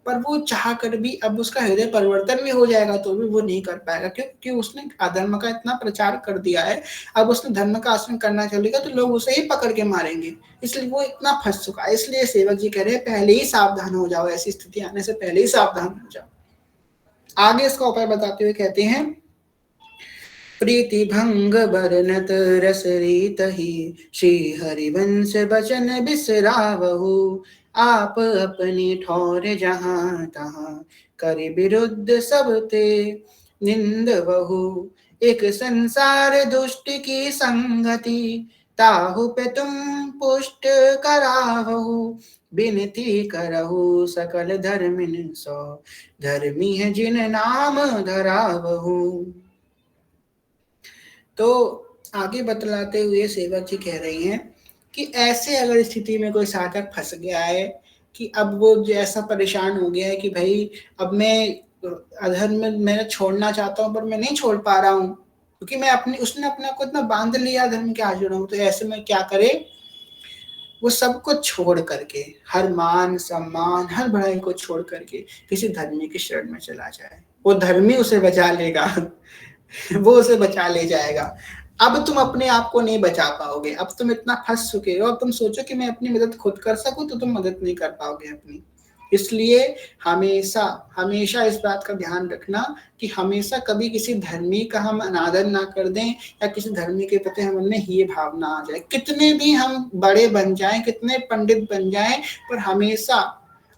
Speaker 1: पर वो चाह कर भी अब उसका हृदय परिवर्तन भी हो जाएगा तो भी वो नहीं कर पाएगा। क्योंकि उसने अधर्म का इतना प्रचार कर दिया है। अब उसने धर्म का आचरण करना चलेगा तो लोग उसे ही पकड़ के मारेंगे। इसलिए वो इतना फंस चुका है। इसलिए सेवक जी कह रहे हैं पहले ही सावधान हो जाओ, ऐसी स्थिति आने से पहले ही सावधान हो जाओ। आगे इसका उपाय बताते हुए कहते हैं, प्रीति भंग बरनत रस रीत ही, श्री हरिवंश बचन बिसरावहु। आप अपनी ठौर जहाँ तहाँ, कर विरुद्ध सब ते निंद बहु। एक संसार दुष्ट की संगति, ताहु पे तुम पुष्ट करावहु। बिनती करहु सकल धर्मिन सो, धर्मी है जिन नाम धरावहु। तो आगे बतलाते हुए सेवक जी कह रही हैं कि ऐसे अगर स्थिति में कोई साधक फंस गया है कि अब वो जो ऐसा परेशान हो गया है कि भाई अब मैं अधर्म में मैं छोड़ना चाहता हूँ पर मैं नहीं छोड़ पा रहा हूँ, क्योंकि मैं अपने, उसने अपने को इतना बांध लिया धर्म के आचरणों में। तो ऐसे में क्या करे? वो सब कुछ छोड़ करके, हर मान सम्मान हर बड़ाई को छोड़ करके किसी धर्मी की शरण में चला जाए। वो धर्मी उसे बचा लेगा। वो उसे बचा ले जाएगा। अब तुम अपने आप को नहीं बचा पाओगे। अब तुम इतना फंस चुके हो, अब तुम सोचो कि मैं अपनी मदद खुद कर सकूं, तो तुम मदद नहीं कर पाओगे अपनी। इसलिए हमेशा हमेशा इस बात का ध्यान रखना कि हमेशा कभी किसी धर्मी का हम अनादर ना कर दें, या किसी धर्मी के प्रति हमें ये भावना आ जाए। कितने भी हम बड़े बन जाएं, कितने पंडित बन जाएं, पर हमेशा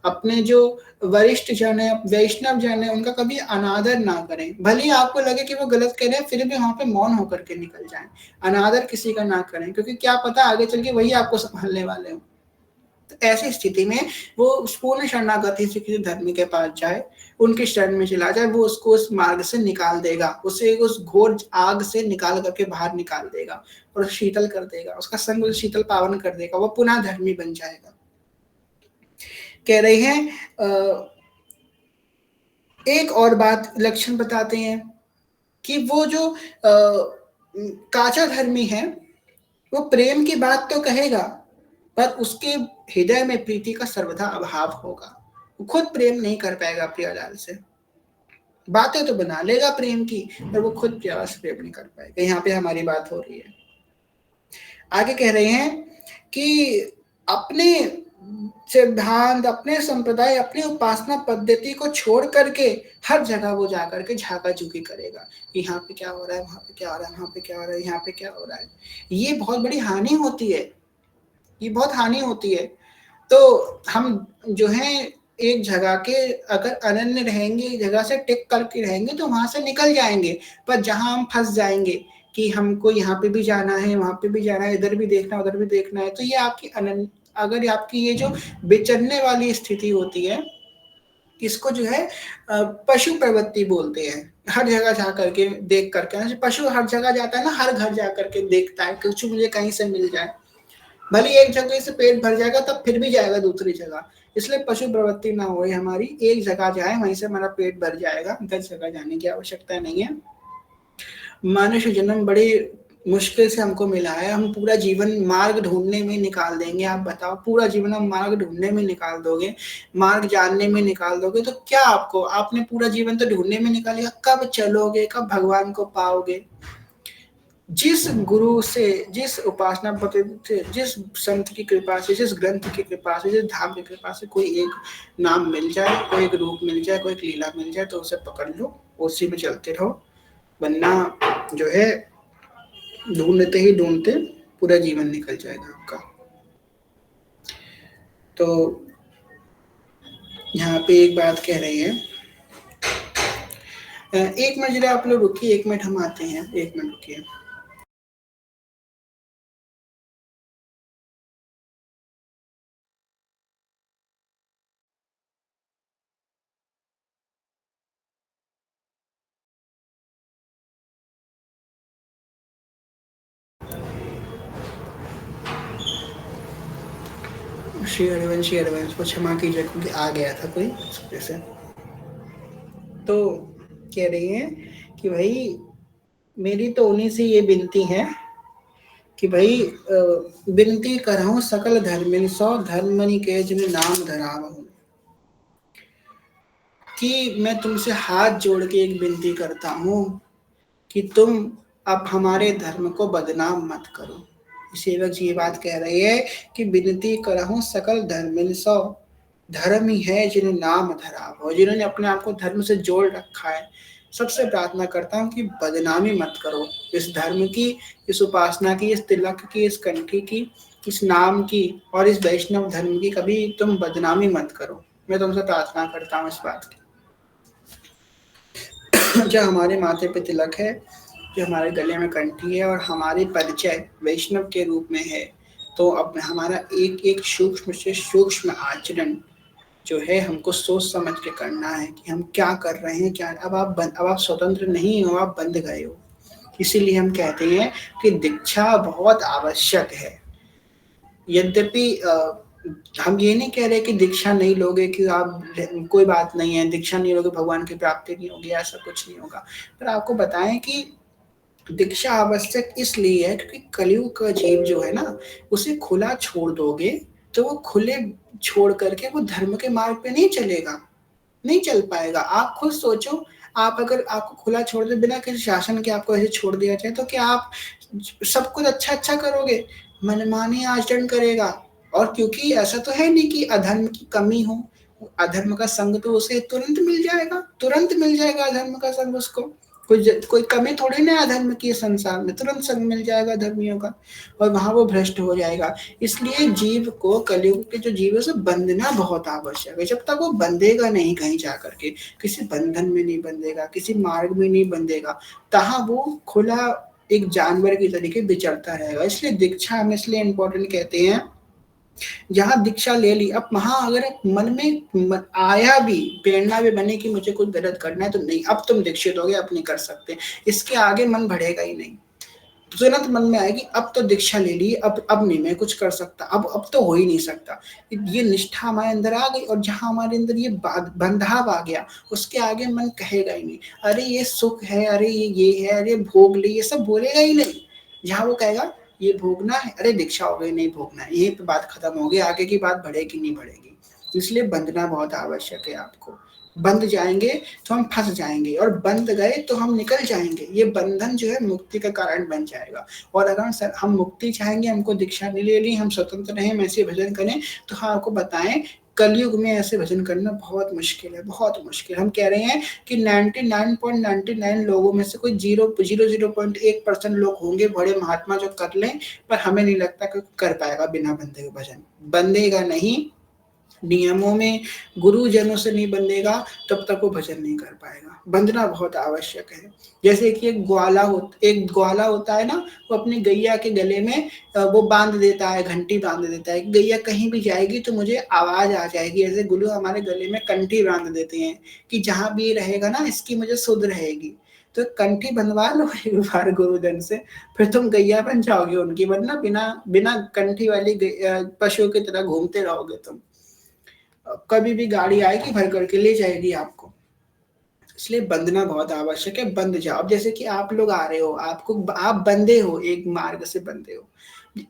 Speaker 1: अपने जो वरिष्ठ जन है, वैष्णव जन है, उनका कभी अनादर ना करें। भले ही आपको लगे कि वो गलत कह रहे हैं, फिर भी वहां पे मौन होकर के निकल जाएं। अनादर किसी का ना करें, क्योंकि क्या पता आगे चल के वही आपको संभालने वाले हो। तो ऐसी स्थिति में वो पूर्ण शरणागति से किसी धर्मी के पास जाए, उनके शरण में चला जाए, वो उसको उस मार्ग से निकाल देगा, उसे उस घोर आग से निकाल करके बाहर निकाल देगा और शीतल कर देगा, उसका संग शीतल पावन कर देगा, वो पुनः धर्मी बन जाएगा। कह रही हैं एक और बात लक्षण बताते हैं कि वो जो काचा धर्मी है, वो प्रेम की बात तो कहेगा, पर उसके हृदय में प्रीति का सर्वथा अभाव होगा। वो खुद प्रेम नहीं कर पाएगा प्रियालाल से। बातें तो बना लेगा प्रेम की, पर वो खुद प्यार से प्रेम नहीं कर पाएगा। यहाँ पे हमारी बात हो रही है। आगे कह रहे हैं कि अपने सिद्धांत, अपने संप्रदाय, अपनी उपासना पद्धति को छोड़ करके हर जगह वो जाकर के झाका झूकी करेगा। यहाँ पे क्या हो रहा है, वहां पे क्या हो रहा है, वहां पे क्या हो रहा है, यहाँ पे क्या हो रहा है। ये बहुत बड़ी हानि होती है, ये बहुत हानि होती है। तो हम जो है एक जगह के अगर अनन्य रहेंगे, एक जगह से टिक करके रहेंगे तो वहां से निकल जाएंगे। पर जहां हम फंस जाएंगे कि हमको यहाँ पे भी जाना है, वहां पे भी जाना है, इधर भी देखना, उधर भी देखना है, तो ये आपकी अनन्य, अगर आपकी ये जो विचरने वाली स्थिति होती है, इसको जो है पशु प्रवृत्ति बोलते हैं। हर जगह जा करके देख करके, पशु हर जगह जाता है ना, हर घर जा करके देखता है कुछ मुझे कहीं से मिल जाए। भले एक जगह से पेट भर जाएगा तब फिर भी जाएगा दूसरी जगह। इसलिए पशु प्रवृत्ति ना हो हमारी, एक जगह जाए वहीं से हमारा पेट भर जाएगा, 10 जगह जाने की आवश्यकता नहीं है। मनुष्य जन्म बड़े मुश्किल से हमको मिला है, हम पूरा जीवन मार्ग ढूंढने में निकाल देंगे। आप बताओ, पूरा जीवन हम मार्ग ढूंढने में निकाल दोगे, मार्ग जानने में निकाल दोगे, तो क्या आपको, आपने पूरा जीवन तो ढूंढने में निकालेगा, कब चलोगे, कब भगवान को पाओगे। जिस गुरु से, जिस उपासना पद्धति से, जिस संत की कृपा से, जिस ग्रंथ की कृपा से, जिस धाम की कृपा से कोई एक नाम मिल जाए, कोई एक रूप मिल जाए, कोई एक लीला मिल जाए, तो उसे पकड़ लो, उसी में चलते रहो। वरना जो है ढूंढते ही ढूंढते पूरा जीवन निकल जाएगा आपका। तो यहाँ पे एक बात कह रही है, एक मिनट जरा आप लोग रुकिए, एक मिनट हम आते हैं, एक मिनट रुकिए। श्री हरिवंश को क्षमा कीजिए क्योंकि आ गया था कोई इस वजह से। तो कह रही है कि भाई मेरी तो उन्हीं से ये विनती है कि भाई विनती करहूं सकल धर्मिन सौ धर्मनि के जिन नाम धरावहूं, कि मैं तुमसे हाथ जोड़ के एक विनती करता हूं कि तुम अब हमारे धर्म को बदनाम मत करो। सेवक जी ये बात कह रहे हैं कि विनती करहूं सकल धर्मिन सौ, धर्म ही है जिन्हें नाम धरा हो, जिन्होंने अपने आप को धर्म से जोड़ रखा है। सबसे प्रार्थना करता हूँ कि बदनामी मत करो इस धर्म की, इस उपासना की, इस तिलक की, इस कंठी की, इस नाम की और इस वैष्णव धर्म की कभी तुम बदनामी मत करो। मैं तुमसे प्रार्थना करता हूँ इस बात की। जो हमारे माथे पे तिलक है, जो हमारे गले में कंठी है और हमारी परिचय वैष्णव के रूप में है, तो अब हमारा एक एक सूक्ष्म से सूक्ष्म आचरण जो है हमको सोच समझ के करना है कि हम क्या कर रहे हैं, क्या अब आप स्वतंत्र नहीं हो, आप बंध गए हो। इसीलिए हम कहते हैं कि दीक्षा बहुत आवश्यक है। यद्यपि हम ये नहीं कह रहे कि दीक्षा नहीं लोगे कि आप कोई बात नहीं है, दीक्षा नहीं लोगे भगवान की प्राप्ति नहीं होगी, ऐसा कुछ नहीं होगा। पर आपको बताएं कि दीक्षा आवश्यक इसलिए है क्योंकि कलयुग का जीव जो है ना, उसे खुला छोड़ दोगे तो वो खुले छोड़ करके वो धर्म के मार्ग पे नहीं चलेगा, नहीं चल पाएगा। आप खुद सोचो, आप अगर आपको खुला छोड़ दे, बिना किसी शासन के आपको ऐसे छोड़ दिया जाए, तो क्या आप सब कुछ अच्छा अच्छा करोगे? मनमानी आचरण करेगा। और क्योंकि ऐसा तो है नहीं कि अधर्म की कमी हो, अधर्म का संग तो उसे तुरंत मिल जाएगा, तुरंत मिल जाएगा अधर्म का संग उसको। कोई कमी थोड़ी ना अधर्म की, संसार में तुरंत संग मिल जाएगा धर्मियों का और वहां वो भ्रष्ट हो जाएगा। इसलिए जीव को, कलयुग के जो जीव है उसे बंधना बहुत आवश्यक है। जब तक वो बंधेगा नहीं कहीं जा करके, किसी बंधन में नहीं बंधेगा, किसी मार्ग में नहीं बंधेगा, तहाँ वो खुला एक जानवर की तरीके विचरता रहेगा। इसलिए दीक्षा हम इसलिए इम्पोर्टेंट कहते हैं, जहाँ दीक्षा ले ली, अब वहां अगर मन में आया भी, प्रेरणा भी बने कि मुझे कुछ गलत करना है, तो नहीं, अब तुम दीक्षित हो गए, अब नहीं कर सकते, इसके आगे मन बढ़ेगा ही नहीं। तुरंत मन में आएगी अब तो दीक्षा ले ली, अब नहीं मैं कुछ कर सकता, अब तो हो ही नहीं सकता। ये निष्ठा हमारे अंदर आ गई और जहां हमारे अंदर ये बंधाव आ गया, उसके आगे मन कहेगा ही नहीं अरे ये सुख है, अरे ये है, अरे भोग ले, ये सब बोलेगा ही नहीं। जहां वो कहेगा ये भोगना है, अरे दीक्षा हो गई, नहीं भोगना है, यही पे बात खत्म हो गई, आगे की बात बढ़ेगी नहीं बढ़ेगी। इसलिए बंधना बहुत आवश्यक है आपको। बंध जाएंगे तो हम फंस जाएंगे, और बंध गए तो हम निकल जाएंगे। ये बंधन जो है मुक्ति का कारण बन जाएगा। और अगर हम मुक्ति चाहेंगे, हमको दीक्षा नहीं लेनी, हम स्वतंत्र रहें, हम ऐसे भजन करें, तो हाँ आपको बताएं, कलयुग में ऐसे भजन करना बहुत मुश्किल है, बहुत मुश्किल। हम कह रहे हैं कि 99.99 लोगों में से कोई 0.01% लोग होंगे बड़े महात्मा जो कर लें, पर हमें नहीं लगता कि कर पाएगा बिना बंधे हुए भजन। बंधेगा नहीं, नियमों में गुरुजनों से नहीं बंधेगा, तब तक वो भजन नहीं कर पाएगा। बंधना बहुत आवश्यक है। जैसे कि एक ग्वाला होता है ना, वो अपनी गैया के गले में वो बांध देता है, घंटी बांध देता है, गैया कहीं भी जाएगी तो मुझे आवाज आ जाएगी। ऐसे गुरु हमारे गले में कंठी बांध देते हैं कि जहां भी रहेगा ना, इसकी मुझे सुध रहेगी। तो कंठी बंधवा लो एक बार गुरुजन से, फिर तुम गैया बन जाओगे उनकी, वरना बिना बिना कंठी वाली पशु की तरह घूमते रहोगे तुम। कभी भी गाड़ी आएगी भर करके ले जाएगी आपको। इसलिए बंधना बहुत आवश्यक है। बंध जाओ। अब जैसे कि आप लोग आ रहे हो, आप बंधे हो, एक मार्ग से बंधे हो।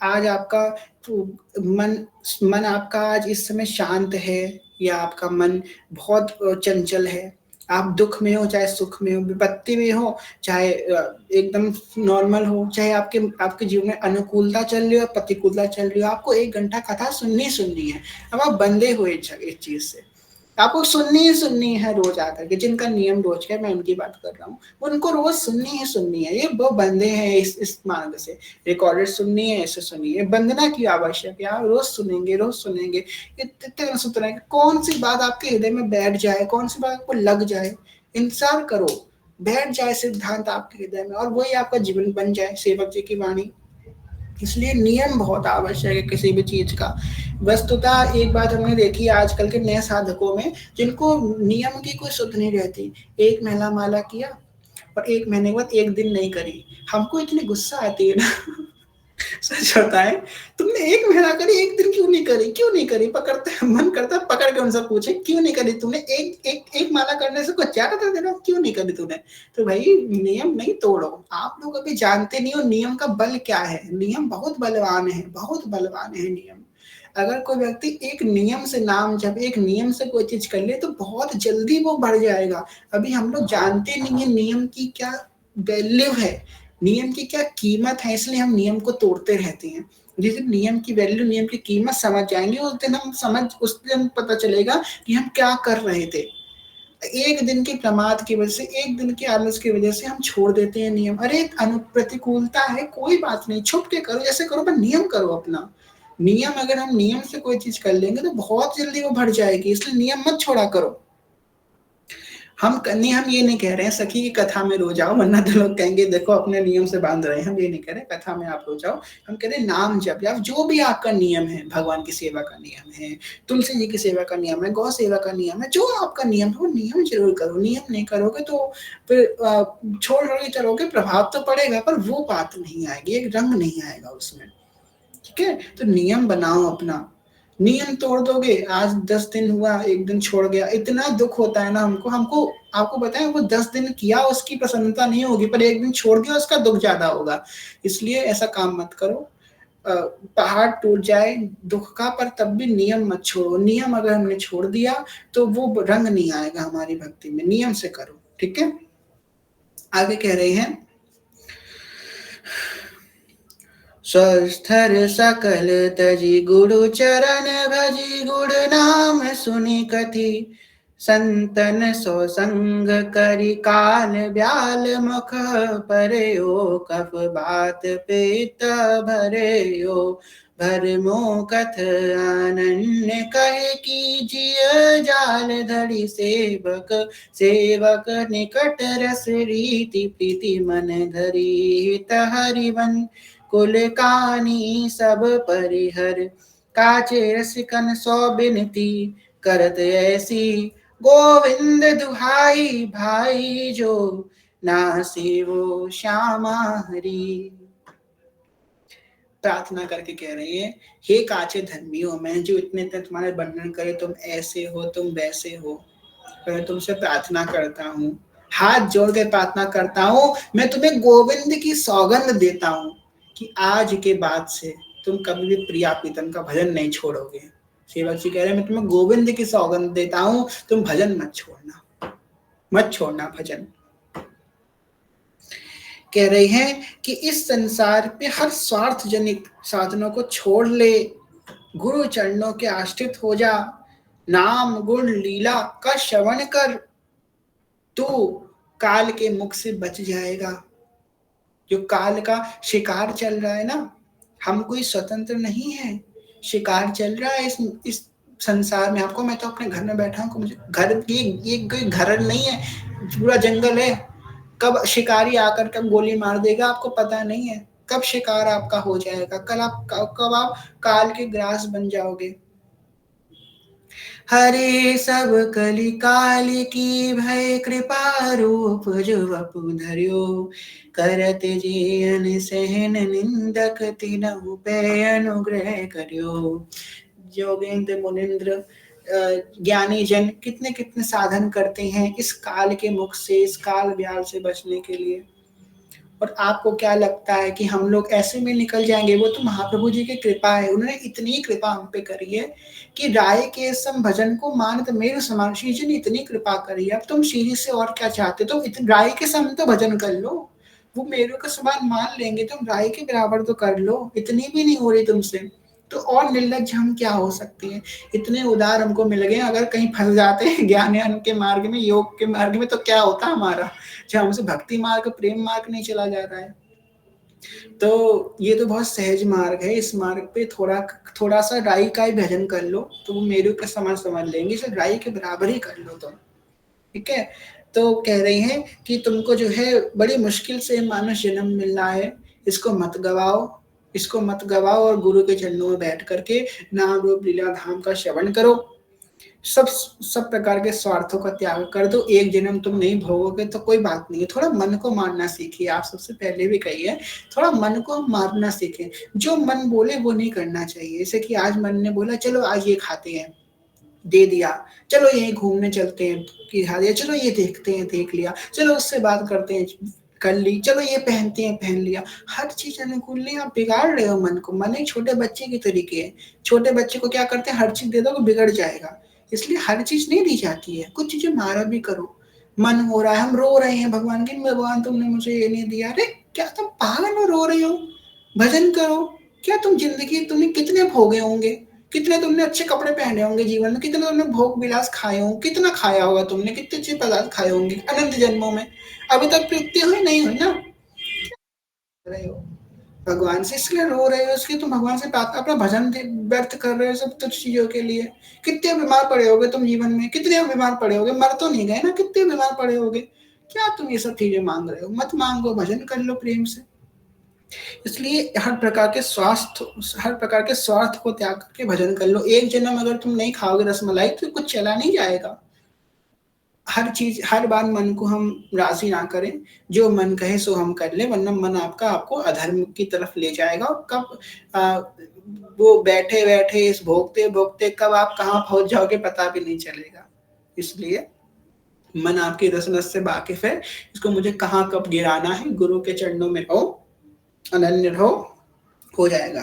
Speaker 1: आज आपका मन मन आपका आज इस समय शांत है, या आपका मन बहुत चंचल है। आप दुख में हो चाहे सुख में हो, विपत्ति में हो चाहे एकदम नॉर्मल हो, चाहे आपके आपके जीवन में अनुकूलता चल रही हो, प्रतिकूलता चल रही हो, आपको 1 घंटा कथा सुननी है। अब आप बंधे हुए इस चीज से, आपको सुननी है रोज आकर के। जिनका नियम रोज का है, मैं उनकी बात कर रहा हूँ, उनको रोज सुननी है। ये वो बंधे हैं इस मार्ग से, रिकॉर्डेड सुननी है, ऐसे सुनिए। बंधना की आवश्यक है, आप रोज सुनेंगे। इतने सुतरा कौन सी बात आपके हृदय में बैठ जाए, कौन सी बात आपको लग जाए, इंतजार करो, बैठ जाए सिद्धांत आपके हृदय में, और वही आपका जीवन बन जाए, सेवक जी की वाणी। इसलिए नियम बहुत आवश्यक है किसी भी चीज का। वस्तुतः एक बात हमने देखी आजकल के नए साधकों में, जिनको नियम की कोई सुध नहीं रहती। एक महीना माला किया और 1 महीने के बाद 1 दिन नहीं करी, हमको इतनी गुस्सा आती है ना। सच होता है, तुमने 1 महीना करी, 1 दिन क्यों नहीं करी, क्यों नहीं करी? पकड़ते मन करता है पकड़ के उनसे पूछे, क्यों नहीं करी तुमने? एक माला करने से कुछ ज्यादा कर देना, क्यों नहीं करी तूने? तो भाई नियम नहीं तोड़ो। आप लोग अभी जानते नहीं हो नियम का बल क्या है। नियम बहुत बलवान है, बहुत बलवान है नियम। अगर कोई व्यक्ति एक नियम से नाम जब एक नियम से कोई चीज कर ले, तो बहुत जल्दी वो बढ़ जाएगा। अभी हम लोग जानते नहीं है नियम की क्या वैल्यू है, नियम की क्या कीमत है, इसलिए हम नियम को तोड़ते रहते हैं। जिस दिन नियम की वैल्यू, नियम की कीमत समझ जाएंगे, उस दिन पता चलेगा कि हम क्या कर रहे थे। 1 दिन के प्रमाद की वजह से, 1 दिन के आलस की वजह से हम छोड़ देते हैं नियम। अरे अनुप्रतिकूलता है, कोई बात नहीं, छुप के करो, जैसे करो, पर नियम करो अपना। नियम, अगर हम नियम से कोई चीज कर लेंगे तो बहुत जल्दी वो बढ़ जाएगी, इसलिए नियम मत छोड़ा करो। हम ये नहीं कह रहे हैं सखी की कथा में रो जाओ, वरना तो लोग कहेंगे देखो अपने नियम से बांध रहे हैं। हम ये नहीं कह रहे कथा में आप रो जाओ। हम कह रहे नाम जप, या जो भी आपका नियम है, भगवान की सेवा का नियम है, तुलसी जी की सेवा का नियम है, गौ सेवा का नियम है, जो आपका नियम है वो नियम जरूर करो। नियम नहीं करोगे तो फिर छोड़ छोड़ चलोगे, प्रभाव तो पड़ेगा पर वो बात नहीं आएगी, एक रंग नहीं आएगा उसमें। ठीक है, तो नियम बनाओ अपना। नियम तोड़ दोगे, आज 10 दिन हुआ, 1 दिन छोड़ गया, इतना दुख होता है ना हमको। आपको बताएं, वो 10 दिन किया उसकी प्रसन्नता नहीं होगी, पर 1 दिन छोड़ गया उसका दुख ज्यादा होगा। इसलिए ऐसा काम मत करो। पहाड़ टूट जाए दुख का, पर तब भी नियम मत छोड़ो। नियम अगर हमने छोड़ दिया तो वो रंग नहीं आएगा हमारी भक्ति में। नियम से करो, ठीक है। आगे कह रहे हैं, स्वस्थर सकल तजी गुरु चरण भजी, गुड़ नाम सुनि कथि संतन सो संग करी, काल ब्याल मुख परयो, कफ बात पेट भरयो, भरमो कथ अनन्य कहे की, जिय जाल धड़ी सेवक, सेवक निकट रस रीति, प्रीति मन धरी हित हरिवन, कुल कानी सब परिहर, काचे रसिकन सौ बिनती, करत ऐसी गोविंद दुहाई, भाई जो नासे वो श्यामा हरी। प्रार्थना करके कह रही है, हे काचे धर्मियों, मैं जो इतने तक तुम्हारे वर्णन करे, तुम ऐसे हो, तुम वैसे हो, मैं तुमसे प्रार्थना करता हूँ, हाथ जोड़ के प्रार्थना करता हूँ, मैं तुम्हें गोविंद की सौगंध देता हूँ कि आज के बाद से तुम कभी भी प्रिया प्रीतम का भजन नहीं छोड़ोगे। सेवक जी कह रहे हैं मैं तुम्हें गोविंद की सौगंध देता हूं, तुम भजन मत छोड़ना, मत छोड़ना भजन। कह रहे हैं कि इस संसार पे हर स्वार्थ जनित साधनों को छोड़ ले, गुरु चरणों के आश्रित हो जा, नाम गुण लीला का श्रवण कर, तू काल के मुख से बच जाएगा। जो काल का शिकार चल रहा है ना, हम कोई स्वतंत्र नहीं है, शिकार चल रहा है इस संसार में। आपको मैं तो अपने घर में बैठा हूँ, मुझे घर ये कोई घर नहीं है, पूरा जंगल है। कब शिकारी आकर कब गोली मार देगा आपको पता नहीं है, कब शिकार आपका हो जाएगा, कब आप काल के ग्रास बन जाओगे। हरे सब कली काल की भय कृपा रूप जो वपु धर्यो, करत जेन सहन निंदक तिनहु पे अनुग्रह करियो। योगेंद्र मुनिंद्र ज्ञानी जन कितने कितने साधन करते हैं इस काल के मुख से, इस काल व्याल से बचने के लिए। और आपको क्या लगता है कि हम लोग ऐसे में निकल जाएंगे? वो तो महाप्रभु जी की कृपा है, उन्होंने इतनी कृपा हम पे करी है कि राय के सम भजन को मान तो मेरे समान। श्री जी ने इतनी कृपा करी है, अब तुम श्री से और क्या चाहते? तो राय के सम तो भजन कर लो, वो मेरे को समान मान लेंगे, तुम राय के बराबर तो कर लो, इतनी भी नहीं हो रही तुमसे, तो और निर्लज हम क्या हो सकते हैं? इतने उदार हमको मिल गए, अगर कहीं फंस जाते हैं ज्ञान के मार्ग में, योग के मार्ग में, तो क्या होता हमारा, जब हमसे भक्ति मार्ग प्रेम मार्ग नहीं चला जा रहा है। तो ये तो बहुत सहज मार्ग है, इस मार्ग पे थोड़ा सा राई का ही भजन कर लो तो वो मेरे के समान समझ लेंगे, इसे राई के बराबर ही कर लो तुम, ठीक है। तो कह रही हैं कि तुमको जो है बड़ी मुश्किल से मानव जन्म मिल रहा है, इसको मत गवाओ, इसको मत गवाओ, और गुरु के चरणों में बैठ करके नाम रूप लीला धाम का श्रवण करो। सब प्रकार के स्वार्थों का त्याग कर दो। एक जन्म तुम नहीं भोगोगे तो कोई बात नहीं है, थोड़ा मन को मारना सीखिए। आप सबसे पहले भी कही है, थोड़ा मन को मारना सीखें, जो मन बोले वो नहीं करना चाहिए। जैसे कि आज मन ने बोला चलो आज ये खाते हैं, दे दिया, चलो यहीं घूमने चलते हैं, खा दिया, चलो ये देखते हैं, देख लिया, चलो उससे बात करते हैं, कर ली, चलो ये पहनते हैं, पहन लिया। हर चीज अनुकूल नहीं, आप बिगाड़ रहे हो मन को। मन एक छोटे बच्चे की तरीके है, छोटे बच्चे को क्या करते हैं, हर चीज दे दो तो बिगड़ जाएगा, इसलिए हर चीज नहीं दी जाती है, कुछ चीजें मारा भी करो। मन हो रहा है, हम रो रहे हैं भगवान की, भगवान तुमने मुझे ये नहीं दिया, अरे क्या तुम पागल हो, रो रहे हो, भजन करो। क्या तुम जिंदगी तुमने कितने भोगे होंगे, कितने तुमने अच्छे कपड़े पहने होंगे जीवन में, कितने तुमने भोग विलास खाए होंगे, कितना खाया होगा तुमने, कितने अच्छे पदार्थ खाए होंगे अनंत जन्मों में, अभी तक तृप्ति हुई नहीं हुई ना, रहे हो भगवान से, इसलिए रो रहे हो, इसलिए तुम भगवान से अपना भजन व्यर्थ कर रहे हो सब तुच्छ चीजों के लिए। कितने बीमार पड़े होगे तुम जीवन में, कितने बीमार पड़े होगे, मर तो नहीं गए ना, कितने बीमार पड़े होगे, क्या तुम ये सब चीजें मांग रहे हो? मत मांगो, भजन कर लो प्रेम से। इसलिए हर प्रकार के स्वार्थ को त्याग करके भजन कर लो। एक जन्म अगर तुम नहीं खाओगे रसमलाई तो कुछ चला नहीं जाएगा। हर चीज, हर बार मन को हम राजी ना करें, जो मन कहे सो हम कर ले, वरना मन आपका आपको अधर्म की तरफ ले जाएगा। और कब वो बैठे बैठे इस भोगते भोगते कब आप कहाँ पहुंच जाओगे पता भी नहीं चलेगा। इसलिए मन आपकी रस रस से वाकिफ है, इसको मुझे कहाँ कब गिराना है, गुरु के चरणों में रहो, अनन्य रहो, हो जाएगा।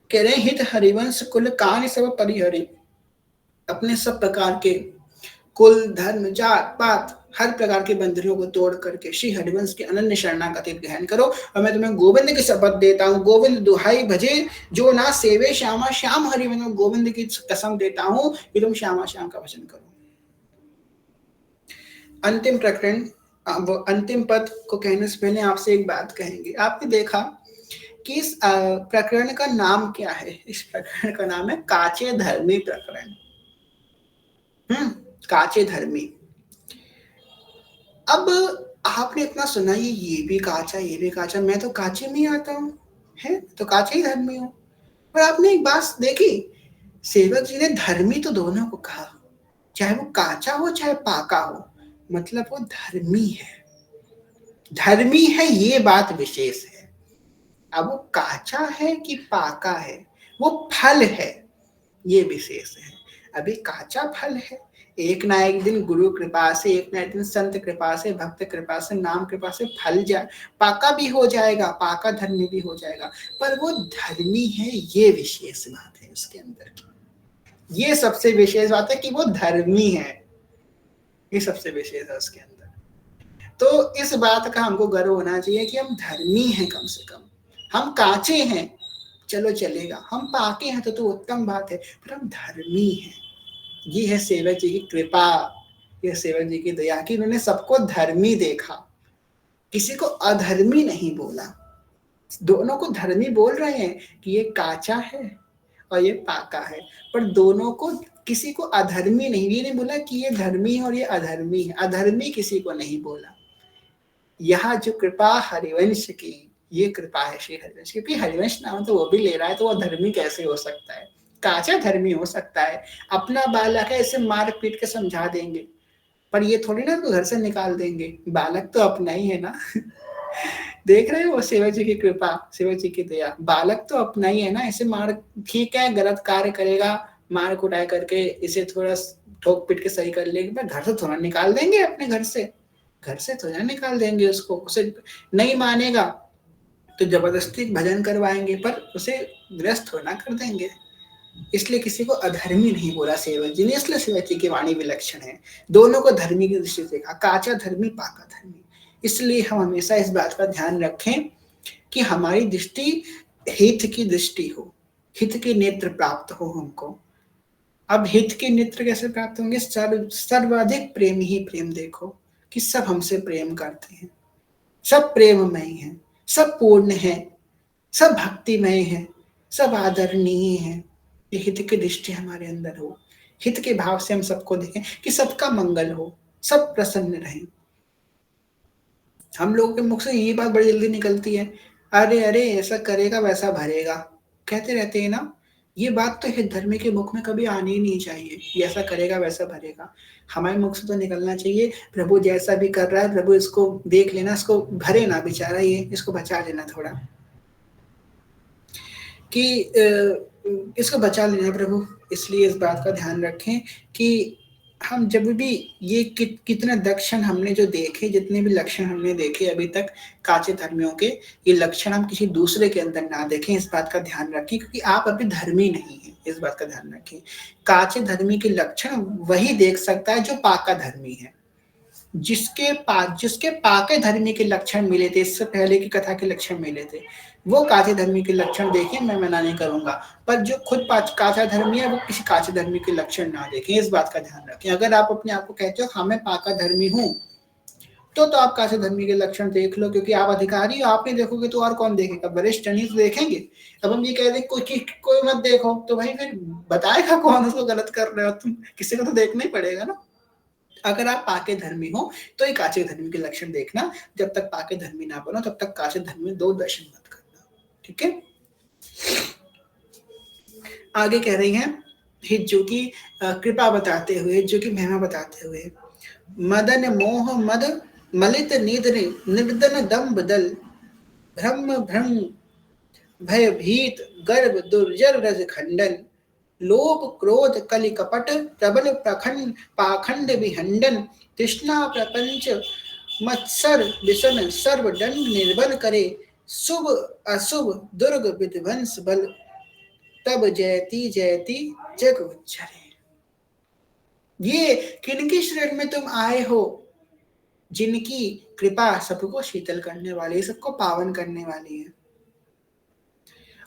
Speaker 1: कह रहे हित हरिवंश कुल कान सब परिहरि, अपने सब प्रकार के कुल धर्म जात पात हर प्रकार के बंधनों को तोड़ करके श्री हरिवंश के अनन्य शरणागति ग्रहण करो। और मैं तुम्हें गोविंद की शपथ देता हूँ, गोविंद दुहाई भजे जो ना सेवे श्यामा श्याम हरि, मैं गोविंद की कसम देता हूँ कि तुम श्यामा श्याम का भजन करो। अंतिम प्रकरण, अंतिम पद को कहने से पहले आपसे एक बात कहेंगे। आपने देखा कि इस प्रकरण का नाम क्या है? इस प्रकरण का नाम है काचे धर्मी प्रकरण। काचे धर्मी। अब आपने इतना सुना, ये भी काचा, ये भी काचा, मैं तो काचे में ही आता हूँ, है तो काचे ही धर्मी हूँ। पर आपने एक बात देखी, सेवक जी ने धर्मी तो दोनों को कहा, चाहे वो काचा हो चाहे पाका हो, मतलब वो धर्मी है, धर्मी है, ये बात विशेष है। अब वो काचा है कि पाका है, वो फल है, ये विशेष है। अभी काचा फल है, एक ना एक दिन गुरु कृपा से, एक ना एक दिन संत कृपा से, भक्त कृपा से, नाम कृपा से फल जाए, पाका भी हो जाएगा, पाका धर्मी भी हो जाएगा। पर वो धर्मी है, ये विशेष बात है उसके अंदर की। ये सबसे विशेष बात है कि वो धर्मी है, ये सबसे विशेष है उसके अंदर। तो इस बात का हमको गर्व होना चाहिए कि हम धर्मी हैं। कम से कम हम कांचे हैं, चलो चलेगा, हम पाके हैं तो उत्तम बात है, पर हम धर्मी हैं। ये है सेवक जी की कृपा, ये सेवक जी की दया कि उन्होंने सबको धर्मी देखा, किसी को अधर्मी नहीं बोला। दोनों को धर्मी बोल रहे हैं कि ये काचा है और ये पाका है, पर दोनों को, किसी को अधर्मी नहीं, ये नहीं बोला कि ये धर्मी है और ये अधर्मी है, अधर्मी किसी को नहीं बोला। यह जो कृपा हरिवंश की, ये कृपा है श्री हरिवंश, क्योंकि हरिवंश नाम तो वो भी ले रहा है, तो वो धर्मी कैसे हो सकता है? काचा धर्मी हो सकता है, अपना बालक है, इसे मार पीट के समझा देंगे, पर ये थोड़ी ना घर से निकाल देंगे, बालक तो अपना ही है ना। देख रहे हो वो सेवक जी की कृपा, सेवक जी की दया, बालक तो अपना ही है ना, इसे मार, ठीक है गलत कार्य करेगा, मार कुटाई करके इसे थोड़ा ठोक पीट के सही कर लेंगे, पर घर से थोड़ा निकाल देंगे, अपने घर से, घर से थोड़ा निकाल देंगे उसको। उसे नहीं मानेगा तो जबरदस्ती भजन करवाएंगे, पर उसे ग्रस्त थोड़ा कर देंगे। इसलिए किसी को अधर्मी नहीं बोला सेवक जी ने, इसलिए सेवक जी की वाणी विलक्षण है। दोनों को धर्मी की दृष्टि से देखा, काचा धर्मी, पाका धर्मी। इसलिए हम हमेशा इस बात का ध्यान रखें कि हमारी दृष्टि हित की दृष्टि हो, हित के नेत्र प्राप्त हो हमको। अब हित के नेत्र कैसे प्राप्त होंगे? सर्वाधिक प्रेम ही प्रेम देखो, कि सब हमसे प्रेम करते हैं, सब प्रेममय हैं, सब पूर्ण है, सब भक्तिमय है, सब आदरणीय है। ये हित की दृष्टि हमारे अंदर हो, हित के भाव से हम सबको देखें कि सबका मंगल हो, सब प्रसन्न रहें। हम लोगों के मुख से ये बात बड़ी जल्दी निकलती है, अरे अरे ऐसा करेगा वैसा भरेगा, कहते रहते हैं ना। ये बात तो हित धर्मी के मुख में कभी आनी ही नहीं चाहिए, ये ऐसा करेगा वैसा भरेगा। हमारे मुख से तो निकलना चाहिए, प्रभु जैसा भी कर रहा है, प्रभु इसको देख लेना, इसको भरे ना बेचारा, ये इसको बचा लेना थोड़ा, कि इसको बचा लेना प्रभु। इसलिए इस बात का ध्यान रखें कि हम जब भी ये कितने लक्षण हमने जो देखे, जितने भी लक्षण हमने देखे अभी तक काचे धर्मियों के, ये लक्षण हम किसी दूसरे के अंदर ना देखें, इस बात का ध्यान रखें, क्योंकि आप अभी धर्मी नहीं है, इस बात का ध्यान रखें। काचे धर्मी के लक्षण वही देख सकता है जो पाका धर्मी है। जिसके पाके धर्मी के लक्षण मिले थे, इससे पहले की कथा के लक्षण मिले थे, वो काचे धर्मी के लक्षण देखें, मैं मना नहीं करूंगा, पर जो खुद काचा धर्मी है वो किसी काचे धर्मी के लक्षण ना देखें, इस बात का ध्यान रखें। अगर आप अपने आप को कहते हो हाँ मैं पाका धर्मी हूं, तो आप काचे धर्मी के लक्षण देख लो, क्योंकि आप अधिकारी हो, आप नहीं देखोगे तो और कौन देखेगा? वरिष्ठ जन तो देखेंगे। अब हम ये कह दें कोई मत देखो, तो भाई फिर बताएगा कौन उसको गलत कर रहे हो तुम? किसी को तो देखना ही पड़ेगा ना। अगर आप पाके धर्मी हो तो ये काचे धर्मी के लक्षण देखना, जब तक पाके धर्मी ना बनो तब तक काचे धर्मी दो दर्शन मत करना, ठीक है। आगे कह रही हैं हित जो की कृपा बताते हुए, जो की महिमा बताते हुए, मदन मोह मद मलित निद्र निर्दन दम्भ दल, ब्रह्म भ्रम भय भीत गर्भ दुर्जर रज खंडन, लोभ क्रोध कलि कपट प्रबल प्रखंड पाखंड विहंडन, तृष्णा प्रपंच मत्सर विषम सर्व दंड निर्बल करे, शुभ अशुभ दुर्ग विध्वंस बल, तब जयती जयती जग उज्जरे। ये किनकी शरण में तुम आए हो? जिनकी कृपा सबको शीतल करने वाली, सबको पावन करने वाली है।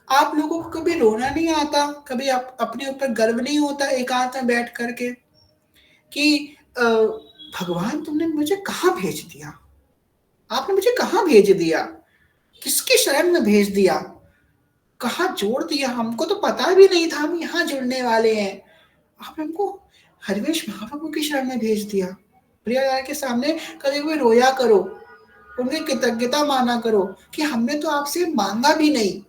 Speaker 1: आप लोगों को कभी रोना नहीं आता? कभी आप अपने ऊपर गर्व नहीं होता एकांत में बैठ करके कि भगवान तुमने मुझे कहाँ भेज दिया, आपने मुझे कहाँ भेज दिया, किसकी शरण में भेज दिया, कहाँ जोड़ दिया? हमको तो पता भी नहीं था हम यहाँ जुड़ने वाले हैं, आपने हमको हरिवेश महाप्रभु की शरण में भेज दिया। प्रियालाल के सामने कभी कोई रोया करो, उनकी कृतज्ञता माना करो कि हमने तो आपसे मांगा भी नहीं।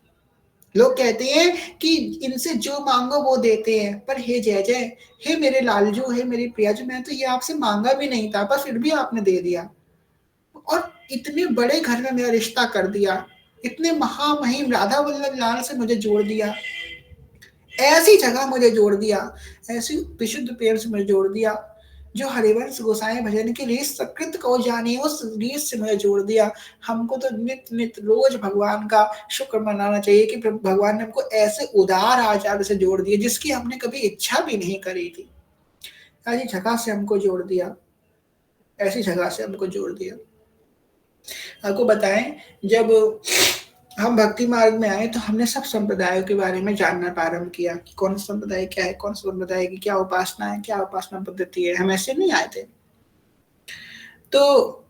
Speaker 1: लोग कहते हैं कि इनसे जो मांगो वो देते हैं, पर हे जय जय, हे मेरे लालजू, हे मेरी प्रियाजू, मैंने तो ये आपसे मांगा भी नहीं था, पर फिर भी आपने दे दिया, और इतने बड़े घर में मेरा रिश्ता कर दिया, इतने महामहिम राधा वल्लभ लाल से मुझे जोड़ दिया, ऐसी जगह मुझे जोड़ दिया, ऐसी विशुद्ध प्रेम से मुझे जोड़ दिया जो हरिवंश गोसाई भजन की रीत सकृत को जानी, उस रीत से मुझे जोड़ दिया। हमको तो नित नित रोज भगवान का शुक्र मनाना चाहिए कि भगवान ने हमको ऐसे उदार आचार्य से जोड़ दिए जिसकी हमने कभी इच्छा भी नहीं करी थी। ऐसी जगह से हमको जोड़ दिया, ऐसी जगह से हमको जोड़ दिया। आपको बताएं, जब हम भक्ति मार्ग में आए तो हमने सब संप्रदायों के बारे में जानना प्रारंभ किया कि कौन सा संप्रदाय क्या है, कौन सा संप्रदाय की क्या उपासना है, क्या उपासना पद्धति है। हम ऐसे नहीं आए थे। तो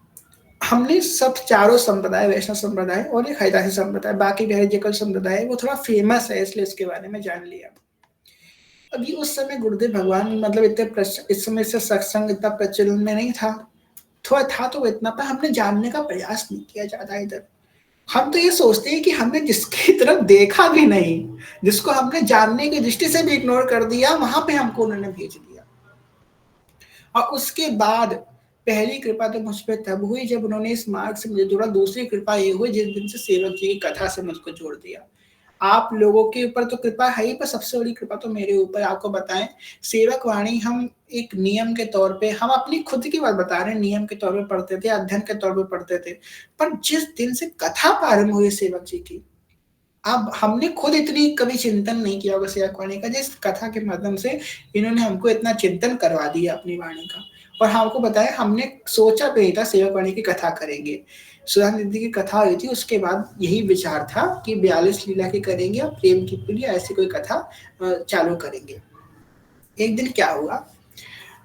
Speaker 1: हमने सब चारों संप्रदाय, वैष्णव संप्रदाय और एक हरिदासी संप्रदाय, बाकी भी हरिजकल संप्रदाय वो थोड़ा फेमस है इसलिए इसके बारे में जान लिया। अभी उस समय गुरुदेव भगवान मतलब इतने इस समय से सत्संग इतना प्रचलन में नहीं था, थोड़ा था तो इतना, पर हमने जानने का प्रयास नहीं किया ज्यादा इधर। हम तो ये सोचते हैं कि हमने जिसकी तरफ देखा भी नहीं, जिसको हमने जानने की दृष्टि से भी इग्नोर कर दिया, वहां पे हमको उन्होंने भेज दिया। और उसके बाद पहली कृपा तो मुझ पर तब हुई जब उन्होंने इस मार्ग से मुझे जोड़ा। दूसरी कृपा ये हुई जिस दिन से सेवक जी की कथा से मुझको जोड़ दिया। आप लोगों के ऊपर तो कृपा है ही, पर सबसे बड़ी कृपा तो मेरे ऊपर। आपको बताएं, सेवक वाणी हम एक नियम के तौर पे, हम अपनी खुद की बात बता रहे हैं, नियम के तौर पे पढ़ते थे, अध्ययन के तौर पे पढ़ते थे। पर जिस दिन से कथा प्रारंभ हुई सेवक जी की, अब हमने खुद इतनी कभी चिंतन नहीं किया होगा सेवक वाणी का, जिस कथा के माध्यम से इन्होंने हमको इतना चिंतन करवा दिया अपनी वाणी का। और हमको बताया, हमने सोचा भी नहीं था सेवक वाणी की कथा करेंगे। सुधान दीदी की कथा हुई थी, उसके बाद यही विचार था कि 42 लीला की करेंगे और प्रेम की पीढ़ी ऐसी कोई कथा चालू करेंगे। एक दिन क्या हुआ,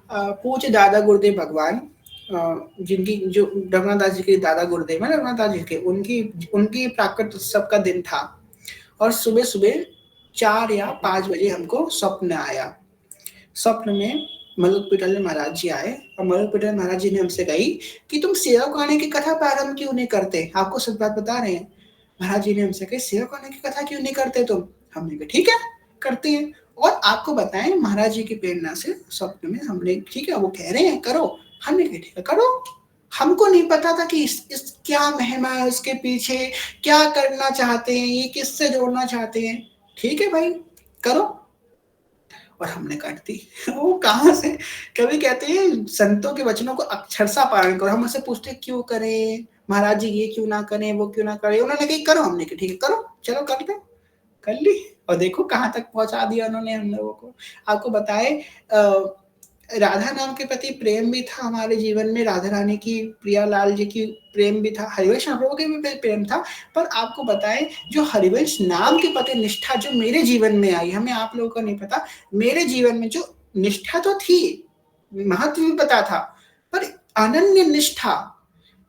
Speaker 1: पूज्य दादा गुरुदेव भगवान, जिनकी जो रघुनाथ दास जी के दादा गुरुदेव है, रघुनाथ दास जी के, उनकी उनकी प्राकट उत्सव का दिन था। और सुबह सुबह 4 या 5 बजे हमको स्वप्न आया। स्वप्न में मलुक पिटल महाराज जी आए और मलुक पिटल महाराज जी ने हमसे कही कि तुम सेवक आने की कथा प्रारंभ क्यों नहीं करते। आपको सच बात बता रहे हैं, महाराज जी ने हमसे कही सेवक आने की कथा क्यों नहीं करते तुम। हमने कहा ठीक है करते हैं। और आपको बताएं, महाराज जी की प्रेरणा से स्वप्न में हमने, ठीक है वो कह रहे हैं करो, हमने कहा ठीक है करो। हमको नहीं पता था कि इस क्या महिमा है उसके पीछे, क्या करना चाहते हैं ये, किससे जोड़ना चाहते हैं। ठीक है भाई करो। और हमने काट दी। वो कहाँ से, कभी कहते हैं संतों के वचनों को अक्षरशः पालन करो। हम उससे पूछते क्यों करें महाराज जी, ये क्यों ना करें, वो क्यों ना करें। उन्होंने कही करो, हमने कहा ठीक है करो, चलो कर दो, कर ली। और देखो कहाँ तक पहुंचा दिया उन्होंने हम लोगों को। आपको बताए, राधा नाम के प्रति प्रेम भी था हमारे जीवन में, राधा रानी की, प्रियालाल जी की प्रेम भी था, हरिवंश महाप्रभु के भी प्रेम था। पर आपको बताएं, जो हरिवंश नाम के प्रति निष्ठा जो मेरे जीवन में आई, हमें आप लोगों को नहीं पता, मेरे जीवन में जो निष्ठा तो थी, महत्व भी पता था, पर अनन्य निष्ठा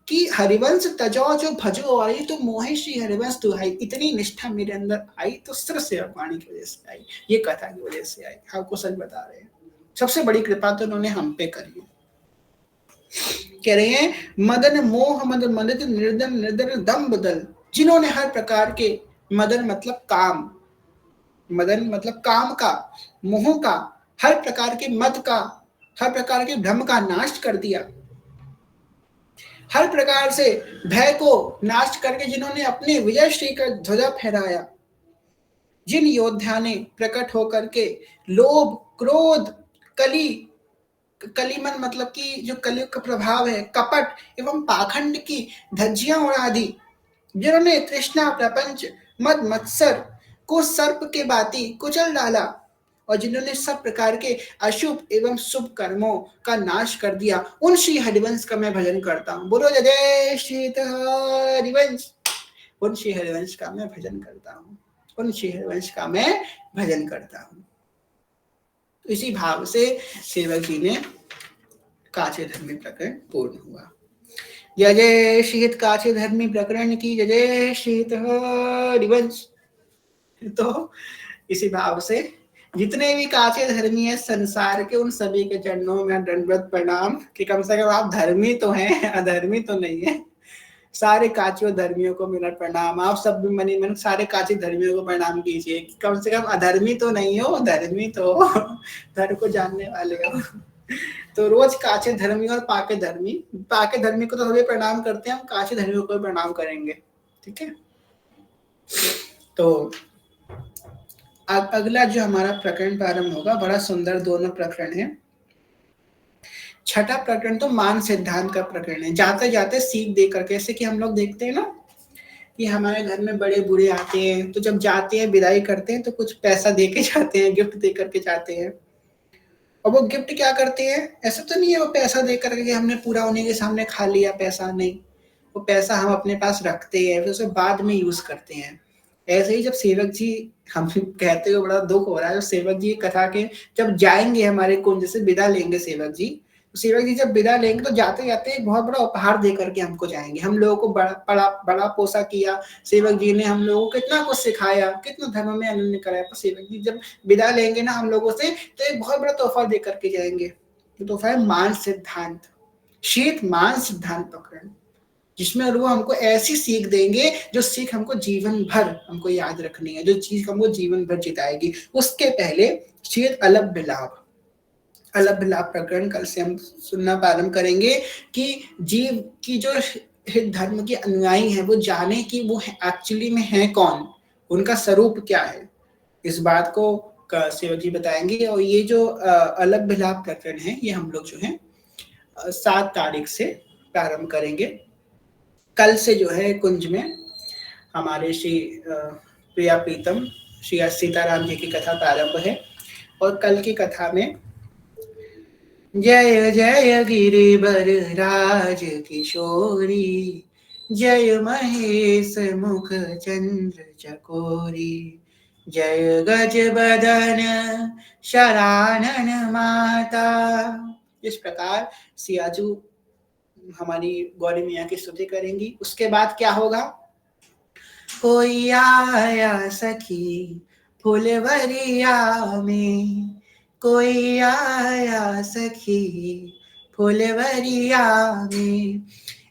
Speaker 1: कि हरिवंश तजो जो भजो आई तो मोहे श्री हरिवंश दुहाई, इतनी निष्ठा मेरे अंदर आई तो सिर्फ सेवक वाणी की वजह से आई, ये कथा की वजह से आई। आपको सच बता रहे हैं, सबसे बड़ी कृपा तो उन्होंने हम पे करी। कह रहे हैं, मदन मोह मद मदद निर्दन निर्दन दम बदल, जिन्होंने हर प्रकार के, मदन मतलब काम, मदन मतलब काम का, मोह का, हर प्रकार के मद का, हर प्रकार के भ्रम का नाश कर दिया, हर प्रकार से भय को नाश करके जिन्होंने अपने विजय श्री का ध्वजा फहराया, जिन योद्धा ने प्रकट होकर के लोभ क्रोध कली, कलीमन मतलब कि जो कलयुग का प्रभाव है, कपट एवं पाखंड की धज्जियां उड़ा दी, जिन्होंने तृष्णा प्रपंच मद मत्सर को सर्प के बाती कुचल डाला, और जिन्होंने सब प्रकार के अशुभ एवं शुभ कर्मों का नाश कर दिया, उन श्री हरिवंश का मैं भजन करता हूँ। बोलो जय जय श्री हरिवंश। उन श्री हरिवंश का मैं भजन करता हूँ, उन श्री हरिवंश का मैं भजन करता हूँ। इसी भाव से सेवक जी ने काचे धर्मी प्रकरण पूर्ण हुआ। जय जय श्रीहित काचे धर्मी प्रकरण की जय जय श्रीहित हरिवंश। तो इसी भाव से जितने भी काचे धर्मी है संसार के, उन सभी के चरणों में दंडवत प्रणाम कि कम से कम आप धर्मी तो हैं, अधर्मी तो नहीं है। सारे काचियों धर्मियों को मेरा प्रणाम। आप सब भी मनी मन सारे काची धर्मियों को प्रणाम कीजिए, कम से कम अधर्मी तो नहीं हो, धर्मी तो धर्म को जानने वाले हो। तो रोज काचे धर्मी और पाके धर्मी, पाके धर्मी को तो सभी प्रणाम करते हैं, हम काचे धर्मियों को प्रणाम करेंगे। ठीक है, तो अगला जो हमारा प्रकरण प्रारंभ होगा, बड़ा सुंदर दोनों प्रकरण है। छठा प्रकरण तो मान सिद्धांत का प्रकरण है, जाते जाते सीख दे करके, जैसे कि हम लोग देखते हैं ना कि हमारे घर में बड़े बूढ़े आते हैं, तो जब जाते हैं विदाई करते हैं तो कुछ पैसा दे के जाते हैं, गिफ्ट दे करके जाते हैं। और वो गिफ्ट क्या करते हैं, ऐसा तो नहीं है वो पैसा दे करके हमने पूरा उन्हीं के सामने खा लिया, पैसा नहीं, वो पैसा हम अपने पास रखते हैं, फिर उसे बाद में यूज करते हैं। ऐसे ही जब सेवक जी, हम कहते हुए बड़ा दुख हो रहा है, जब सेवक जी कथा के जब जाएंगे हमारे कुंज से विदा लेंगे सेवक जी, तो सेवक जी जब विदा लेंगे तो जाते जाते एक बहुत बड़ा उपहार दे करके हमको जाएंगे। हम लोगों को बड़ा बड़ा बड़ा पोसा किया, सेवक जी ने हम लोगों को कितना कुछ सिखाया, कितना धर्म में अनन्य कराया, पर सेवक जी जब विदा लेंगे ना हम लोगों से, तो एक बहुत बड़ा तोहफा दे करके जाएंगे। तो तोहफा है मान सिद्धांत, शीत मान सिद्धांत प्रकरण, जिसमें वो हमको ऐसी सीख देंगे जो सीख हमको जीवन भर हमको याद रखनी है, जो चीज हमको जीवन भर जिताएगी। उसके पहले शीत अलभ्य लाभ, अलभ्य लाभ प्रकरण कल से हम सुनना प्रारंभ करेंगे कि जीव की जो हित धर्म के अनुयायी है वो जाने कि वो एक्चुअली में है कौन, उनका स्वरूप क्या है, इस बात को सेवक जी बताएंगे। और ये जो अलभ्य लाभ प्रकरण है ये हम लोग जो है 7 तारीख से प्रारंभ करेंगे। कल से जो है कुंज में हमारे श्री प्रिया प्रीतम श्री सीताराम जी की कथा प्रारंभ है। और कल की कथा में जय जय गिरिवर राज किशोरी, जय महेश मुख चंद्र चकोरी, जय गज बदन शरानन माता। इस प्रकार सियाजू हमारी गौरी मैया की स्तुति करेंगी। उसके बाद क्या होगा, कोई आया सखी फुलवरिया में, कोई आया सखी फुलवरिया में,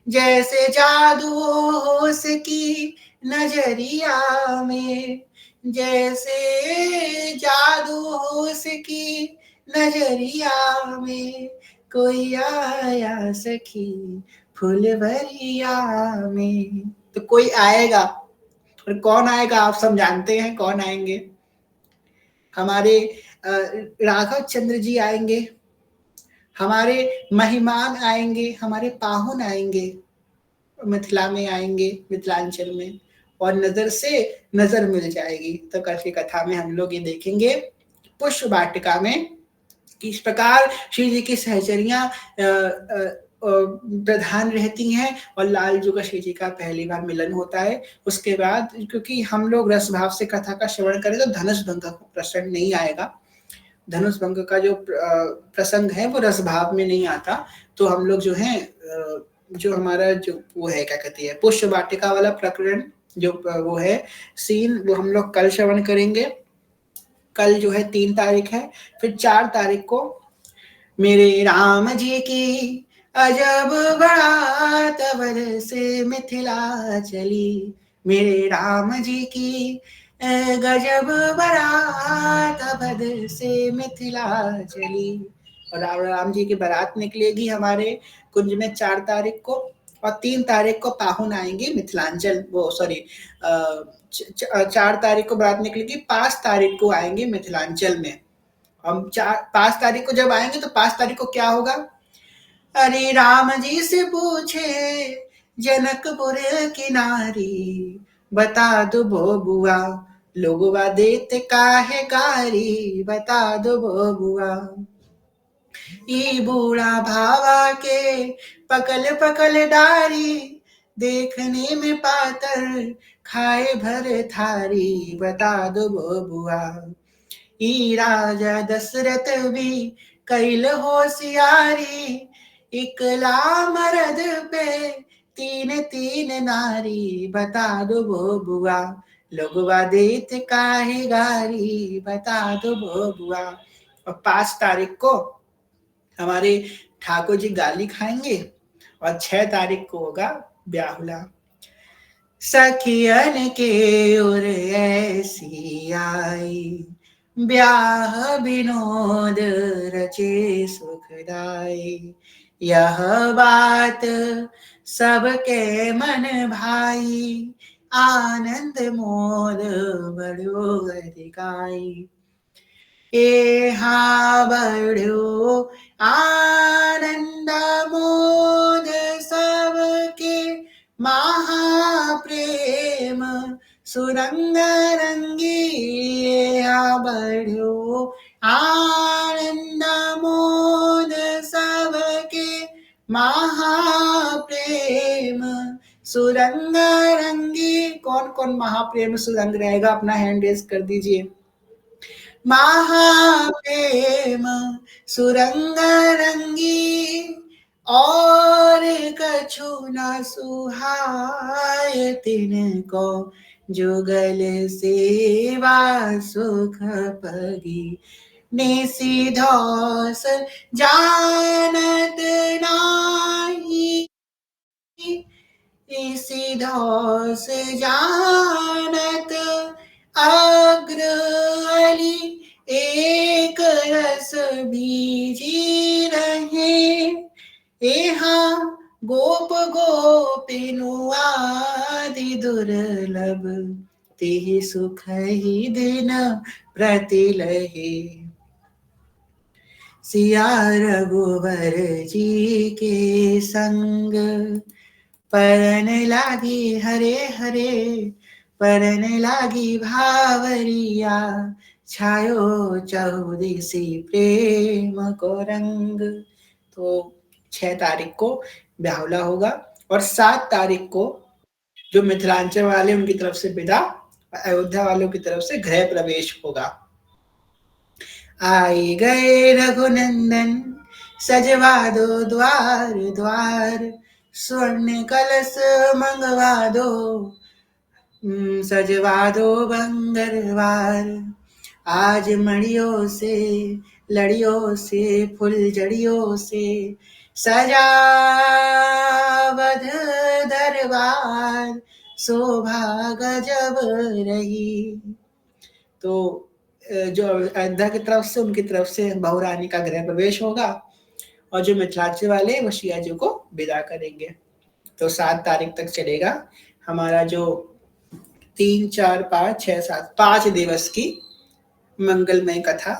Speaker 1: जैसे जादू हो उसकी नजरिया में, जैसे जादू हो उसकी नजरिया में, कोई आया सखी फुलवरिया में। तो कोई आएगा, और कौन आएगा आप सब जानते हैं कौन आएंगे, हमारे राघव चंद्र जी आएंगे, हमारे महिमान आएंगे, हमारे पाहुन आएंगे, मिथिला में आएंगे, मिथिलांचल में, और नजर से नजर मिल जाएगी। तो कल की कथा में हम लोग ये देखेंगे पुष्प वाटिका में किस प्रकार श्री जी की सहचरियां प्रधान रहती हैं और लाल जी का श्री जी का पहली बार मिलन होता है। उसके बाद क्योंकि हम लोग रस भाव से कथा का श्रवण करें तो धनुष भंग का प्रसंग नहीं आएगा, धनुष भंग का जो प्रसंग है वो रस भाव में नहीं आता, तो हम लोग जो है जो हमारा जो वो है क्या कहती है पुष्प वाटिका वाला प्रकरण जो वो है सीन, वो हम लोग कल श्रवण करेंगे। कल जो है 3 तारीख है। फिर 4 तारीख को मेरे राम जी की अजब बारात अवध से मिथिला चली, मेरे राम जी की गजब बारात अवध से मिथिला चली। और राम जी की बारात निकलेगी हमारे कुंज में 4 तारीख को, और 3 तारीख को पाहुन आएंगे मिथिलांचल, वो सॉरी 4 तारीख को बारात निकलेगी, 5 तारीख को आएंगे मिथिलांचल में। हम 5 तारीख को जब आएंगे तो 5 तारीख को क्या होगा, अरे राम जी से पूछे जनकपुर की नारी, बता दो बुआ लोगवा देते काहे गारी, बता दो बुआ। ई बूढ़ा भावा के पकल पकल डारी, देखने में पातर खाए भर थारी, बता दो बुआ। ई राजा दशरथ भी कैल होशियारी, इकला मर्द पे 3 नारी, बता दो बुआ लोगवा देत काहे गारी, बता दो बुआ। और 5 तारीख को हमारे ठाकुर जी गाली खाएंगे, और 6 तारीख को होगा ब्याहुला। सखियन के उर ऐसी आई, ब्याह विनोद रचे सुखदाई, यह बात सबके मन भाई, आनंद मोद बड़ो अधिकाई। एहा बढ़्यो आनंद मोद सबके महाप्रेम सुरंग रंगी। एहा बढ़्यो आनंद मोद सबके महाप्रेम सुरंग रंगी। कौन कौन महाप्रेम सुरंग रहेगा, अपना हैंड रेज कर दीजिए। महाप्रेम सुरंग रंगी और कछु न सुहाय तिनको, जुगल सेवा सुख पगी। निशिधौस जानत नाही, निशिधौस जानत अग्रली। एक रस बीजी रहे, एहा गोप गोपिनु आदि दुर्लभ। तेहि सुख ही दिन प्रतिलहे, सिया रघुवर जी के संग। परन लागी हरे हरे, परन लागी भावरिया। छायो चौदिसी प्रेम को रंग। तो 6 तारीख को ब्याहुला होगा और 7 तारीख को जो मिथिलांचल वाले उनकी तरफ से विदा, अयोध्या वालों की तरफ से गृह प्रवेश होगा। आई गए रघुनंदन सजवा दो द्वार द्वार, स्वर्ण कलश मंगवा दो, सजवा दो बंगरवार। आज मड़ियों से लड़ियों से फुलझड़ियों से सजा बध दरबार, शोभा गजब रही। तो जो अयोध्या की तरफ से उनकी तरफ से बहुरानी का गृह प्रवेश होगा और जो मिथिलांचल वाले वो सिया जी को विदा करेंगे। तो 7 तारीख तक चलेगा हमारा जो 3, 4, 5, 6, 7 5 दिवस की मंगलमय कथा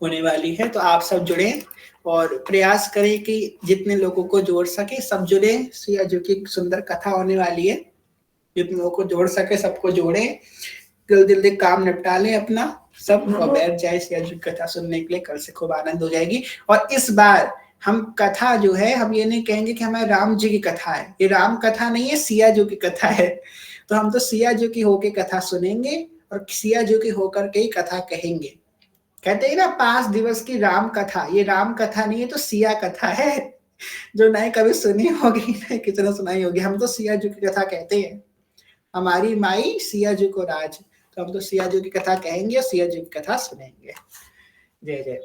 Speaker 1: होने वाली है। तो आप सब जुड़े और प्रयास करें कि जितने लोगों को जोड़ सके सब जुड़े। सिया जी की सुंदर कथा होने वाली है, जितने लोगों को जोड़ सके सबको जोड़े, जल्दी जल्दी काम निपटा लें अपना सब और बैठ जाए सिया जी की कथा सुनने के लिए। कल से खूब आनंद हो जाएगी। और इस बार हम कथा जो है हम ये नहीं कहेंगे कि हमारे राम जी की कथा है, ये राम कथा नहीं है, सिया जी की कथा है। तो हम तो सिया जी की होके कथा सुनेंगे और सिया जी की होकर के ही कथा कहेंगे। कहते हैं ना 5 दिवस की राम कथा, ये राम कथा नहीं है तो सिया कथा है, जो नए कभी सुनी होगी नहीं कितना सुनाई होगी। हम तो सिया जी की कथा कहते हैं, हमारी माई सिया जी को राज। तो हम तो सिया जी की कथा कहेंगे और सिया जी की कथा सुनेंगे। जय जय।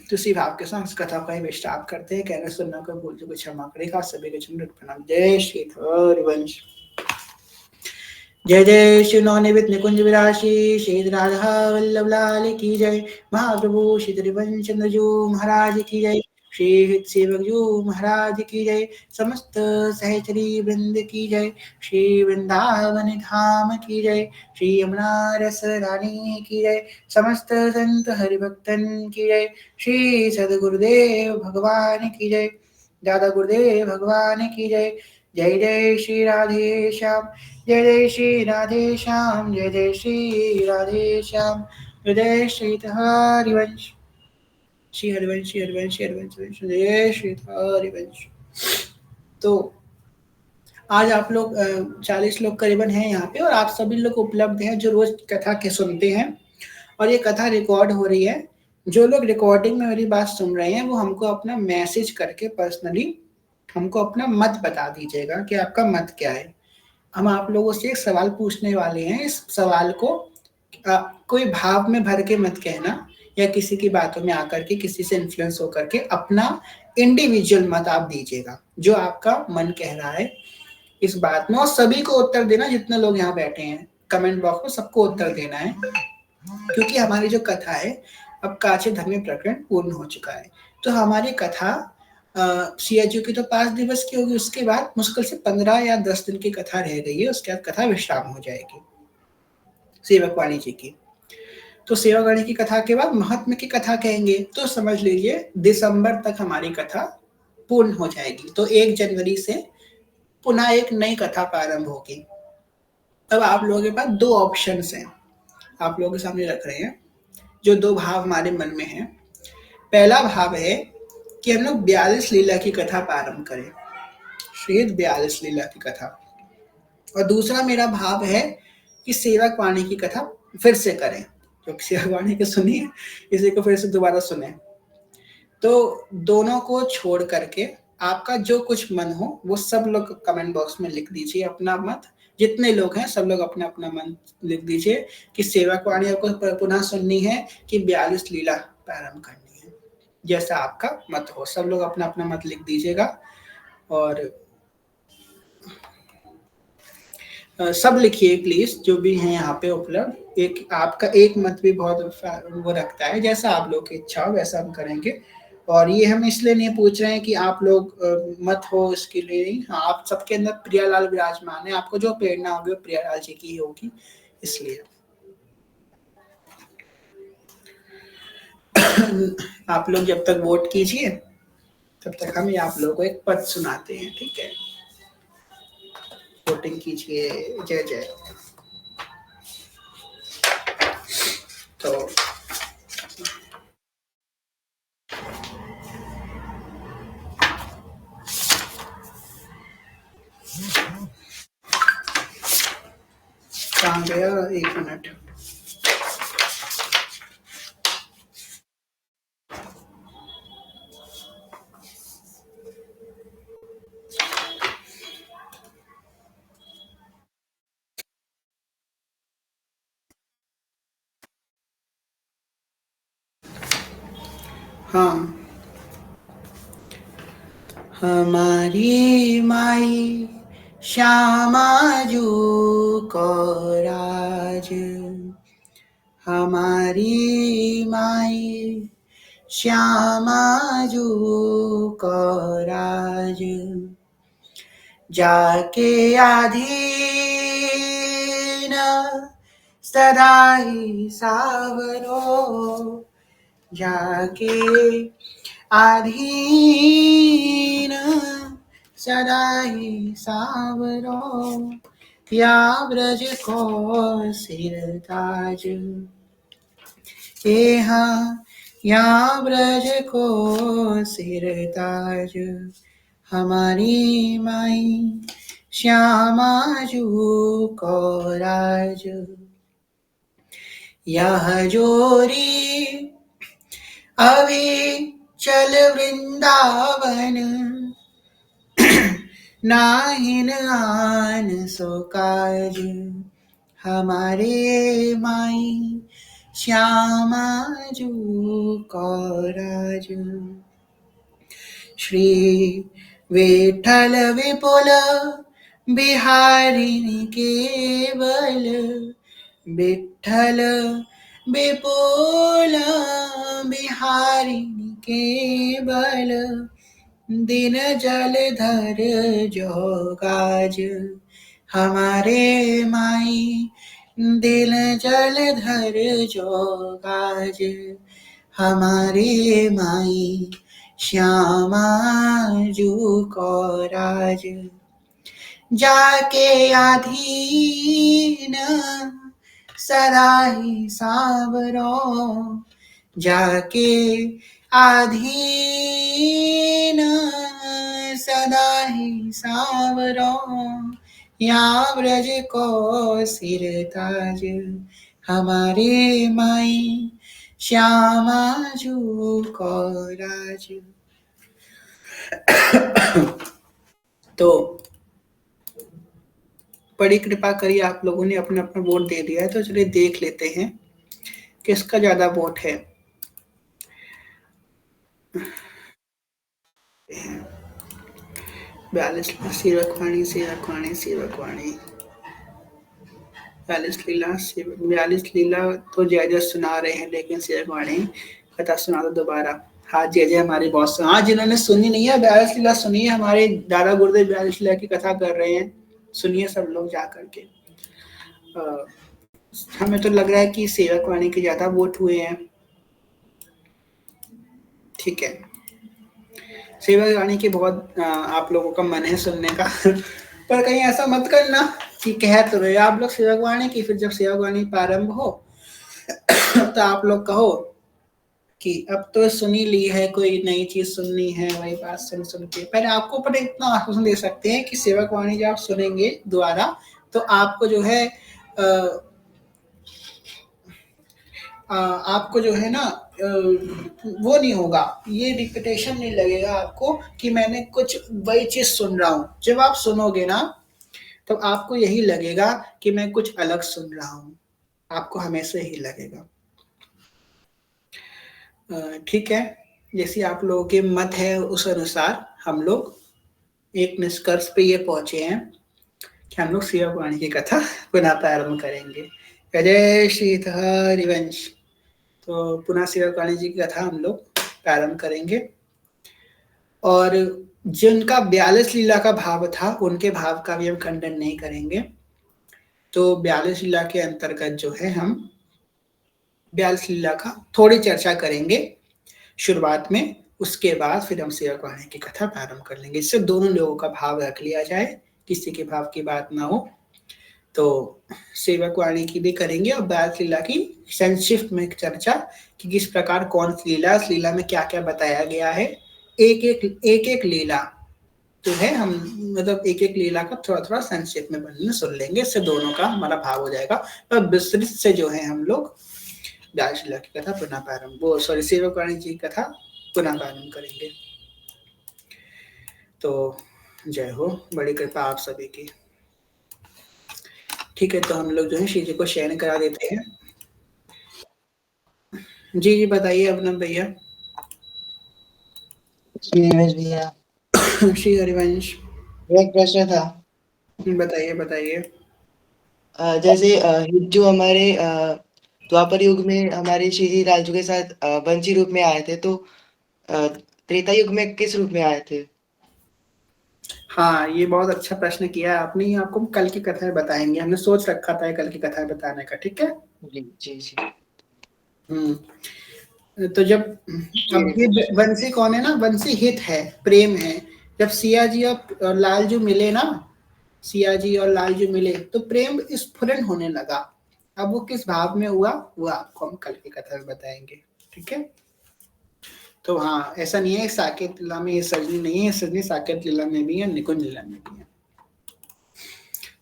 Speaker 1: तो इसी भाव के साथ कथा का ही विस्तार करते हैं। कहने सुनना को भूल जो क्षमा करेगा सभी के चंद्र प्रणाम। जय श्री हरिवंश। जय जय श्री नवनिवृत निकुंज विराशी श्री राधा वल्लभ लाल की जय। महाप्रभु श्री त्रिभुवन चंद्र जी महाराज की जय। श्री हित सेवक जी महाराज की जय। समस्त सहचरी वृंद की जय। श्री वृंदावन धाम की जय। श्री यमुना रस रानी की जय। समस्त संत हरिभक्तन की जय। श्री सदगुरुदेव भगवान की जय। दादा गुरुदेव भगवान की जय। जय जय श्री राधे श्याम, जय जय श्री राधे श्याम, जय जय श्री राधे श्याम, जय जय श्री हरिवंश, श्री हरिवंश, श्री हरिवंश, श्री हरिवंश, जय श्री हरिवंश। तो आज आप लोग 40 लोग करीबन हैं यहाँ पे और आप सभी लोग उपलब्ध हैं जो रोज कथा के सुनते हैं और ये कथा रिकॉर्ड हो रही है। जो लोग रिकॉर्डिंग में मेरी बात सुन रहे हैं वो हमको अपना मैसेज करके पर्सनली हमको अपना मत बता दीजिएगा कि आपका मत क्या है। हम आप लोगों से एक सवाल पूछने वाले हैं। इस सवाल को कोई भाव में भर के मत कहना या किसी की बातों में आकर के किसी से इन्फ्लुएंस होकर के अपना इंडिविजुअल मत आप दीजिएगा जो आपका मन कह रहा है इस बात में। और सभी को उत्तर देना, जितने लोग यहाँ बैठे हैं कमेंट बॉक्स में सबको उत्तर देना है, क्योंकि हमारी जो कथा है अब काचे धर्म प्रकरण पूर्ण हो चुका है। तो हमारी कथा सिया जी की तो 5 दिवस की होगी, उसके बाद मुश्किल से 15 या 10 दिन की कथा रह गई है, उसके बाद कथा विश्राम हो जाएगी सेवक वाणी जी की। तो सेवावाणी की कथा के बाद महात्म्य की कथा कहेंगे, तो समझ लीजिए दिसंबर तक हमारी कथा पूर्ण हो जाएगी। तो 1 जनवरी से पुनः एक नई कथा प्रारंभ होगी। अब आप लोगों के पास 2 ऑप्शंस हैं, आप लोगों के सामने रख रहे हैं, जो 2 भाव हमारे मन में हैं। पहला भाव है कि हम लोग 42 लीला की कथा प्रारंभ करें, श्रीद 42 लीला की कथा। और दूसरा मेरा भाव है कि सेवक वाणी की कथा फिर से करें, क्योंकि सेवक वाणी की सुनी है, इसी को फिर से दोबारा सुने। तो दोनों को छोड़ करके आपका जो कुछ मन हो वो सब लोग कमेंट बॉक्स में लिख दीजिए अपना मत। जितने लोग हैं सब लोग अपना अपना मन लिख दीजिए कि सेवक वाणी आपको पुनः सुननी है कि 42 लीला प्रारंभ करनी है, जैसा आपका मत हो। सब लोग अपना अपना मत लिख दीजिएगा। और सब लिखिए प्लीज, जो भी हैं यहाँ पे उपलब्ध। एक आपका एक मत भी बहुत वो रखता है, जैसा आप लोग की इच्छा हो वैसा हम करेंगे। और ये हम इसलिए नहीं पूछ रहे हैं कि आप लोग मत हो इसके लिए नहीं। हाँ, आप सबके अंदर प्रियालाल विराजमान है, आपको जो प्रेरणा होगी वो प्रियालाल जी की ही होगी, इसलिए आप लोग जब तक वोट कीजिए तब तक हम आप लोगों को एक पद सुनाते हैं, ठीक है। वोटिंग कीजिए। जय जय। तो कहाँ गया, 1 मिनट। हाँ, हमारी माई श्यामा जू को राज, हमारी माई श्यामा जू को राज, जाके आधीन सदा ही सावरो, जाके आधीन सदा ही सावरो, या ब्रज को सिरताज, यहाँ या ब्रज को सिरताज, हमारी माई श्यामा जू को राज, यह जोरी अभी चल वृंदावन, नाहिन आन सो काज, हमारे माई श्यामा जू को राज, श्री विठल विपुल बिहारी केवल, विठल विपुल बिहारी केवल, दिन जलधर जो गाज, हमारे माई दिल जलधर जो गाज, हमारे माई श्यामा जू को राज, जाके आधीन सदा ही सावरो, जाके आधीन सदा ही सावरो, या ब्रज को सिरताज, हमारे माई श्यामा जू को राज। तो बड़ी कृपा करिए, आप लोगों ने अपना अपना वोट दे दिया है, तो चलिए देख लेते हैं किसका ज्यादा वोट है। 42 सेवकवाणी सेवकवाणी सेवकवाणी 42 लीला तो जय जय सुना रहे हैं, लेकिन सेवकवाणी कथा सुना दो दोबारा। हाँ जय जय हमारे बॉस, हाँ जिन्होंने सुनी नहीं है 42 लीला सुनिए, हमारे दादा गुरुदेव 42 लीला की कथा कर रहे हैं, सुनिए सब लोग जा करके। हमें तो लग रहा है कि सेवक वाणी के ज़्यादा वोट हुए हैं। ठीक है। सेवक वाणी की बहुत आप लोगों का मन है सुनने का पर कहीं ऐसा मत करना कि कह तो रहे आप लोग सेवक वाणी की, फिर जब सेवक वाणी प्रारंभ हो तो आप लोग कहो कि अब तो सुन ही ली है, कोई नई चीज सुननी है, वही बात सुन सुन के। पहले आपको पर इतना आश्वासन दे सकते हैं कि सेवक वाणी जब आप सुनेंगे दोबारा तो आपको जो है आपको जो है ना वो नहीं होगा, ये रिपीटेशन नहीं लगेगा आपको कि मैंने कुछ वही चीज सुन रहा हूँ। जब आप सुनोगे ना तो आपको यही लगेगा कि मैं कुछ अलग सुन रहा हूँ, आपको हमेशा यही लगेगा। ठीक है, जैसे आप लोगों के मत है उस अनुसार हम लोग एक निष्कर्ष पे ये पहुंचे हैं कि हम लोग शिव पुराण की कथा पुनः प्रारंभ करेंगे। जय श्री हरिवंश। तो पुनः शिव पुराण जी की कथा हम लोग प्रारंभ करेंगे और जिनका 42 लीला का भाव था उनके भाव का भी हम खंडन नहीं करेंगे। तो 42 लीला के अंतर्गत जो है हम 42 लीला का थोड़ी चर्चा करेंगे शुरुआत में, उसके बाद फिर हम सेवक वाणी की कथा प्रारंभ कर लेंगे। इससे दोनों लोगों का भाव रख लिया जाए, किसी के भाव की बात ना हो। तो सेवक वाणी की भी करेंगे और 42 लीला की संक्षिप्त में चर्चा कि किस प्रकार कौन सी लीला, इस लीला में क्या क्या बताया गया है। एक एक लीला जो है हम मतलब एक एक लीला का थोड़ा थोड़ा संक्षेप में वर्णन सुन लेंगे, इससे दोनों का हमारा भाव हो जाएगा। और विस्तृत से जो है हम लोग दार्शनिला की कथा पुनः प्रारंभ, वो सॉरी सेवक वाणी जी की कथा पुनः प्रारंभ करेंगे। तो जय हो, बड़ी कृपा आप सभी की। ठीक है, तो हम लोग जो है श्री जी को शयन करा देते हैं। जी जी बताइए अपना भैया।
Speaker 2: श्री हरिवंश भैया,
Speaker 1: श्री हरिवंश।
Speaker 2: एक प्रश्न था।
Speaker 1: बताइए बताइए।
Speaker 2: जैसे जो हमारे द्वापर युग में हमारे श्री जी लालजू के साथ बंसी रूप में आए थे, तो त्रेता युग में किस रूप में आए थे?
Speaker 1: हाँ, ये बहुत अच्छा प्रश्न किया है आपने। ये आपको कल की कथा बताएंगे, हमने सोच रखा था कल की कथा बताने का। ठीक है।
Speaker 2: जी जी जी।
Speaker 1: तो जब
Speaker 2: श्री
Speaker 1: अब ये
Speaker 2: हरिवंश।
Speaker 1: बंसी कौन है ना, बंसी हित है, प्रेम है। जब सिया जी और लालजू मिले ना, सिया जी और लालजू मिले तो प्रेम स्फुरन होने लगा। अब वो किस भाव में हुआ वो आपको हम कल की कथा में बताएंगे। ठीक है। तो हाँ, ऐसा नहीं है साकेत लीला में ये सजनी नहीं है, सजनी साकेत लीला में भी है, निकुंज लीला में भी है।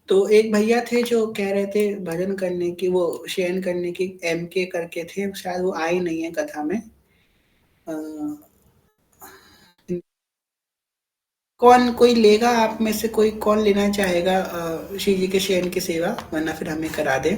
Speaker 1: तो एक भैया थे जो कह रहे थे भजन करने की, वो शयन करने की, MK करके थे, शायद वो आए नहीं है कथा में। अ, कौन कोई लेगा आप में से, कोई कौन लेना चाहेगा श्री जी के शयन की सेवा, वरना फिर हमें करा दे।